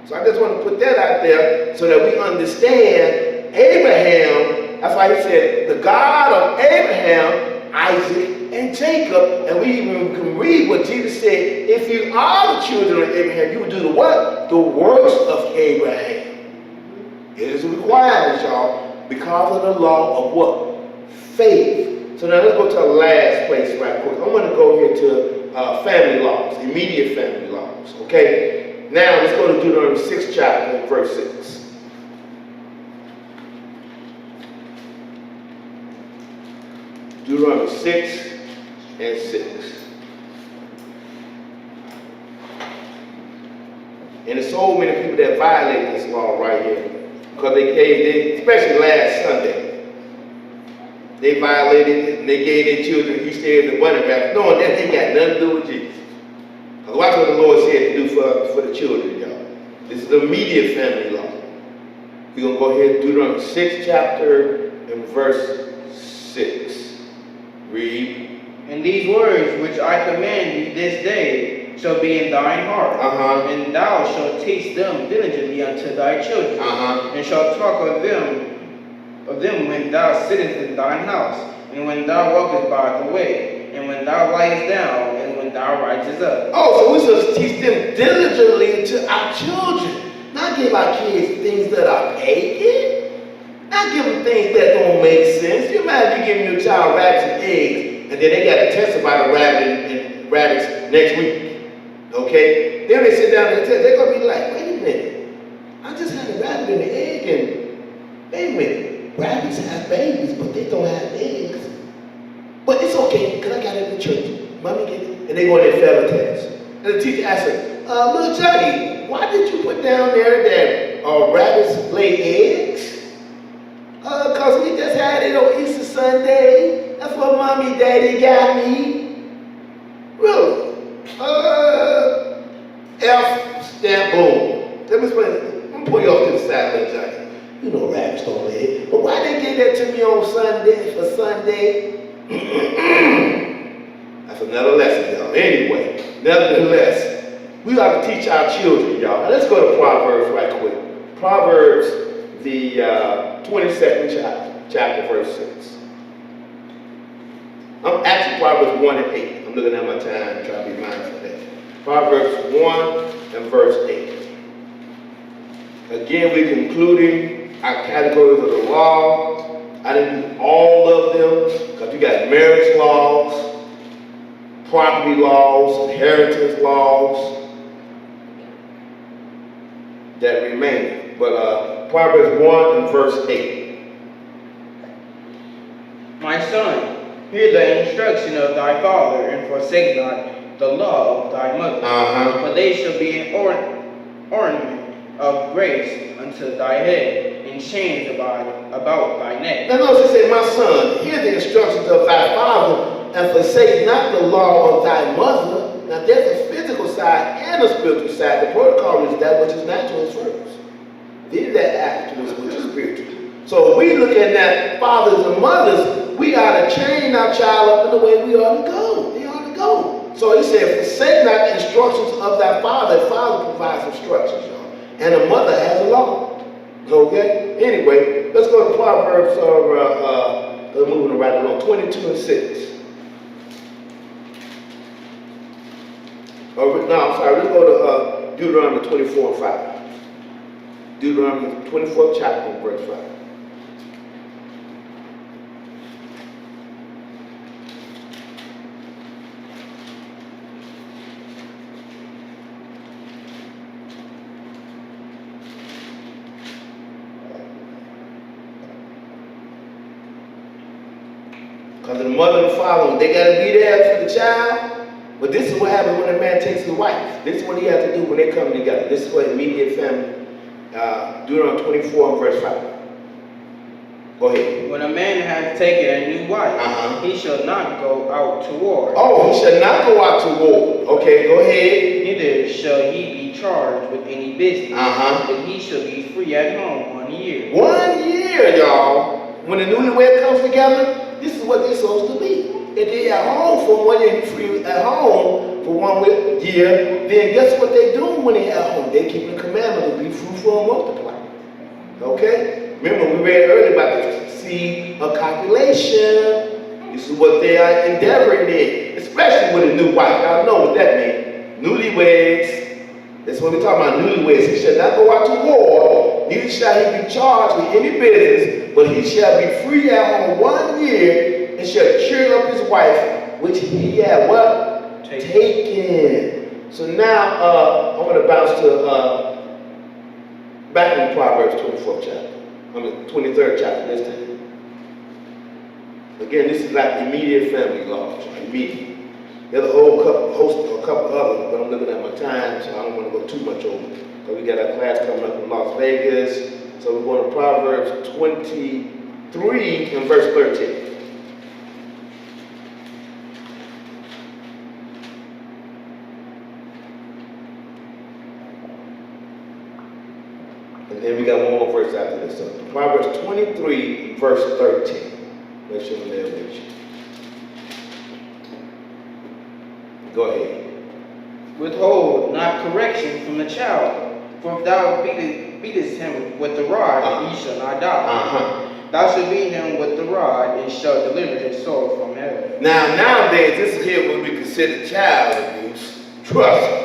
So I just want to put that out there so that we understand Abraham. That's why he said, the God of Abraham, Isaac, and Jacob. And we even can read what Jesus said, if you are the children of Abraham, you will do the what? The works of Abraham. It is a requirement, y'all, because of the law of what? Faith. So now let's go to the last place right quick. I'm going to go here to family laws, immediate family laws, okay? Now let's go to Deuteronomy 6 chapter, verse 6. Deuteronomy 6 and 6. And there's so many people that violate this law right here. Because they especially last Sunday, they violated it and they gave their children each day of the bunny rabbit, knowing that they got nothing to do with Jesus. Because watch what the Lord said to do for the children, y'all. This is the immediate family law. We're going to go ahead and Deuteronomy 6 chapter and verse 6. Read. And these words which I command thee this day shall be in thine heart, and thou shalt teach them diligently unto thy children, and shalt talk of them when thou sittest in thine house, and when thou walkest by the way, and when thou liest down, and when thou risest up. Oh, so we should teach them diligently to our children. Not give our kids things that are pagan. Not give them things that don't make sense. You imagine you giving your child rabbits and eggs, and then they got to test about a rabbit and rabbits next week. Okay? Then they sit down and test. They're going to be like, wait a minute. I just had a rabbit and an egg, and wait a minute. Rabbits have babies, but they don't have eggs. But it's okay, because I got it in the church. Mommy get it. And they go in their feather test. And the teacher asks her, little Johnny, why did you put down there that rabbits lay eggs? Because we just had it on Easter Sunday. That's what mommy and daddy got me. Really? F stamp boom. Let me explain. I'm going to pull you off to the side, little Johnny. You know rabbits don't lay eggs. But why they give that to me on Sunday for Sunday? That's another lesson, y'all. Anyway, nevertheless, we got to teach our children, y'all. Now let's go to Proverbs right quick. Proverbs, the 22nd chapter, verse 6. I'm actually Proverbs 1 and 8. I'm looking at my time, trying to be mindful of that. Proverbs 1 and verse 8. Again, we're concluding our categories of the law. I didn't do all of them, because you got marriage laws, property laws, inheritance laws that remain. But Proverbs 1 and verse 8. My son, hear the instruction of thy father, and forsake not the law of thy mother. For they shall be an ornament of grace unto thy head, and chains about thy neck. Now notice it say, my son, hear the instructions of thy father, and forsake not the law of thy mother. Now there's a physical side and a spiritual side. The protocol is that which is natural is first. Then that afterwards which is spiritual. So we look at that fathers and mothers, we ought to train our child up in the way we ought to go. They ought to go. So he said, forsake not the instructions of thy father. Father provides instructions, y'all. And a mother has a law. Okay? Anyway, let's go to Proverbs, we're moving right along, 22 and 6. No, I'm sorry, let's go to Deuteronomy 24 and 5. Deuteronomy 24th chapter, verse 5. Because the mother and the father, they got to be there for the child. But this is what happens when a man takes his wife. This is what he has to do when they come together. This is what immediate family, Deuteronomy 24 and verse 5. Go ahead. When a man has taken a new wife, he shall not go out to war. Oh, he shall not go out to war. Okay, go ahead. Neither shall he be charged with any business, but he shall be free at home 1 year. 1 year, y'all. When the newlywed comes together, this is what they're supposed to be. If they're at home for 1 year, free at home for 1 year, then guess what they do when they're at home? They keep the commandment to be fruitful and multiply. Okay? Remember, we read earlier about the seed of copulation. This is what they are endeavoring in, especially with a new wife. Y'all know what that means. Newlyweds. That's what we're talking about, newlyweds. He shall not go out to war, neither shall he be charged with any business, but he shall be free at home 1 year, and shall cheer up his wife, which he had what? Taken. So now I'm going to bounce to back in Proverbs 24th chapter. 23rd chapter this time. Again, this is like immediate family laws. Immediate. There's a whole couple others, but I'm looking at my time, so I don't want to go too much over. So we got our class coming up in Las Vegas. So we're going to Proverbs 23 and verse 13. And then we got one more verse after this. So Proverbs 23, verse 13. Make sure I'm there with you. Go ahead. Withhold not correction from the child, for if thou beatest him with the rod, he shall not die. Thou shalt beat him with the rod, and shalt deliver his soul from hell. Now, nowadays, this is here what we consider child abuse. Trust me.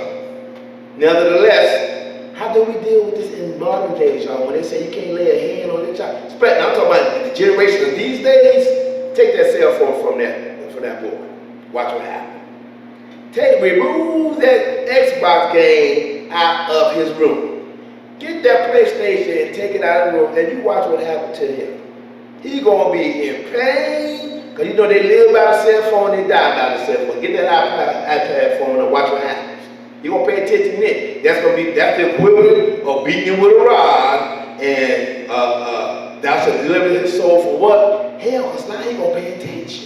Nevertheless, how do we deal with this in modern days, y'all? When they say you can't lay a hand on your child. Now, I'm talking about the generation of these days. Take that cell phone from that boy. Watch what happens. Remove that Xbox game out of his room. Get that PlayStation and take it out of the room, and you watch what happens to him. He's going to be in pain, because you know they live by the cell phone, they die by the cell phone. Get that iPad phone and watch what happens. You're going to pay attention to it. That's the equivalent of beating him with a rod, and thou shalt deliver his soul from what? Hell, because now he's going to pay attention.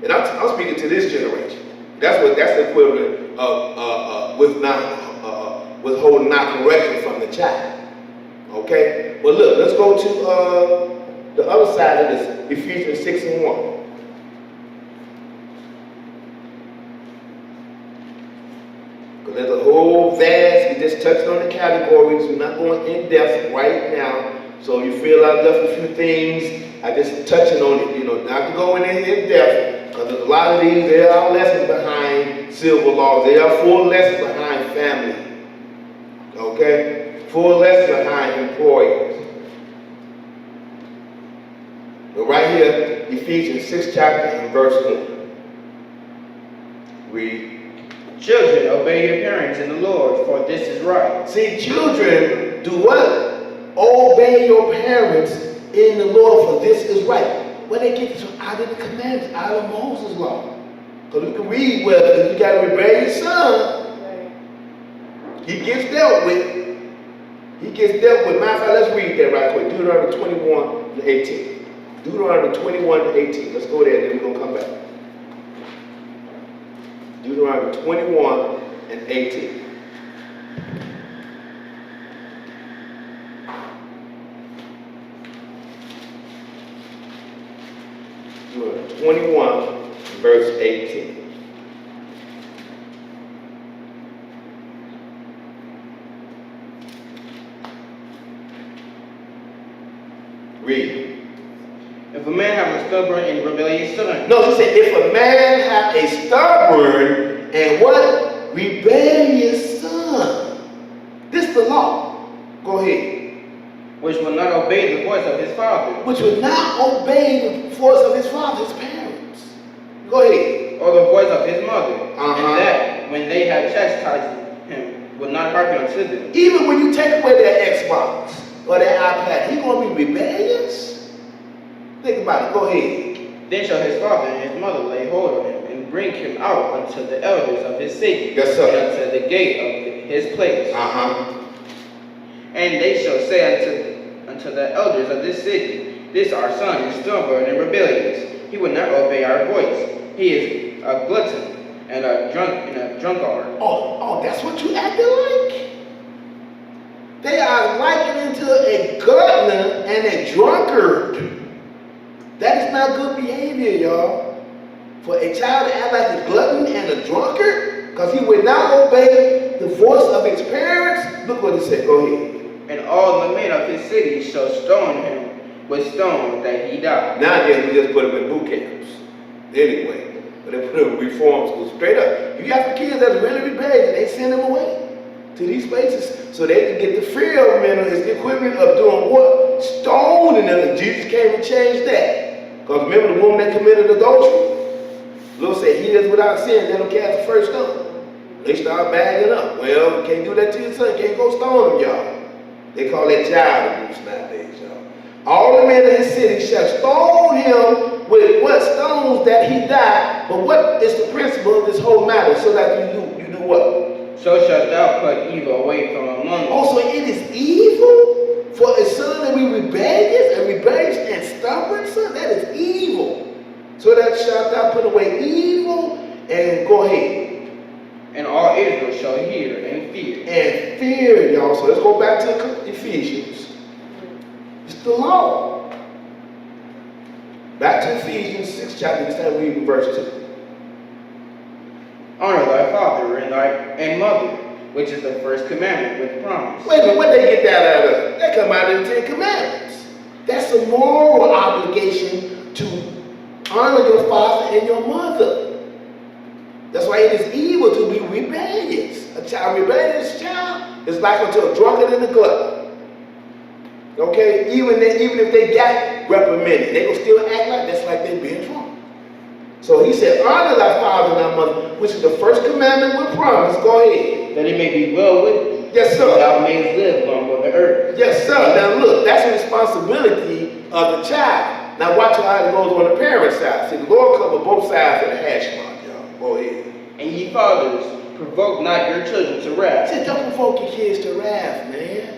And I'm speaking to this generation. That's the equivalent of withholding not correction from the child. Okay? Well, look, let's go to the other side of this, Ephesians 6 and 1. Because there's a whole vast, we just touched on the categories. We're not going in depth right now. So you feel I left a few things, I just touching on it, not to go in depth. Because there's a lot of these, there are lessons behind civil laws. There are full lessons behind family. Okay? Full lessons behind employers. But right here, Ephesians 6 chapter and verse 1. Read. Children, obey your parents in the Lord, for this is right. See, children, do what? Obey your parents in the Lord, for this is right. Where they get this from? Out of the commandments, out of Moses' law. Because we can read well, you got to obey your son. Right. He gets dealt with. Matter of fact, let's read that right quick. Deuteronomy 21 and 18. Deuteronomy 21 and 18. Let's go there, then we're going to come back. Deuteronomy 21 and 18. Deuteronomy 21, verse 18. Read. If a man have a stubborn and rebellious son, No, she said, if a man have a stubborn and what? Rebellious son. This is the law. Go ahead. which will not obey the voice of his father, Which will not obey the voice of his father, his parents. Go ahead. or the voice of his mother, Uh-huh. and that, when they have chastised him, will not hearken unto them. Even when you take away their Xbox or their iPad, he gonna be rebellious? Think about it. Go ahead. Then shall his father and his mother lay hold of him, and bring him out unto the elders of his city, Yes, sir. and unto the gate of his place. Uh-huh. And they shall say unto the elders of this city, this our son is stubborn and rebellious. He will not obey our voice. He is a glutton and a drunkard. Oh, that's what you acting like? They are likened to a glutton and a drunkard. That is not good behavior, y'all. For a child to act like a glutton and a drunkard, because he would not obey the voice of his parents. Look what it said. Go ahead. And all the men of his city shall stone him with stones that he die. Nowadays, we just put them in boot camps. Anyway, but they put them in reform schools. Straight up. You got the kids that's really rebellious, they send them away to these places so they can get the fear of men. It's the equivalent of doing what? Stoning them. And Jesus came and changed that. Because remember the woman that committed adultery? Lord said, he that's without sin, let him cast the first stone. They start bagging up. Well, you can't do that to your son. You can't go stone him, y'all. They call that child abuse nowadays, y'all. All the men of his city shall stone him with what? Stones that he died. But what is the principle of this whole matter? So that you do what? So shalt thou put evil away from among them. Also, it is evil for a son to be rebellious and stubborn son. That is evil. So that shalt thou put away evil and go ahead. And all Israel shall hear and fear. And fear, y'all. So let's go back to Ephesians. It's the law. Back to Ephesians 6 chapter, this time reading verse 2. Honor thy father and mother, which is the first commandment with promise. Wait a minute, what they get that out of? That come out of the 10 Commandments. That's a moral obligation to honor your father and your mother. That's why it is evil to be rebellious. A rebellious child is like unto a drunkard and a glutton. Okay, even if they got reprimanded, they will still act like that's like they being drunk. So he said, honor thy father and thy mother, which is the first commandment with promise. Go ahead. That it may be well with thee. Yes, sir. Thou mayest live long on the earth. Yes, sir. Now look, that's a responsibility of the child. Now watch how it goes on the parent side. See, the Lord covered both sides of the hash mark, y'all. Go ahead. And ye fathers, provoke not your children to wrath. Say, don't provoke your kids to wrath, man.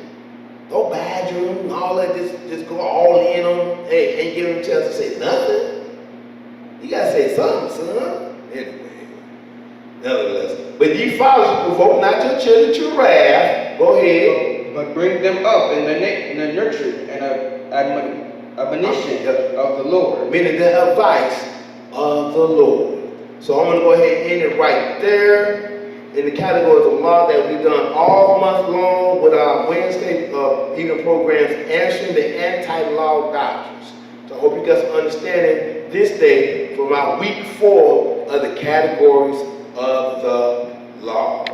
Don't badger them and all that. Just go all in on them. Hey, ain't giving them a chance to say nothing. You gotta say something, son. Anyway, nevertheless. But ye fathers, provoke not your children to wrath. Go ahead. But bring them up in the nurture and admonition of the Lord. Meaning the advice of the Lord. So I'm going to go ahead and end it right there in the categories of law that we've done all month long with our Wednesday evening programs answering the anti-law doctrines. So I hope you guys are understanding this day from our week 4 of the categories of the law.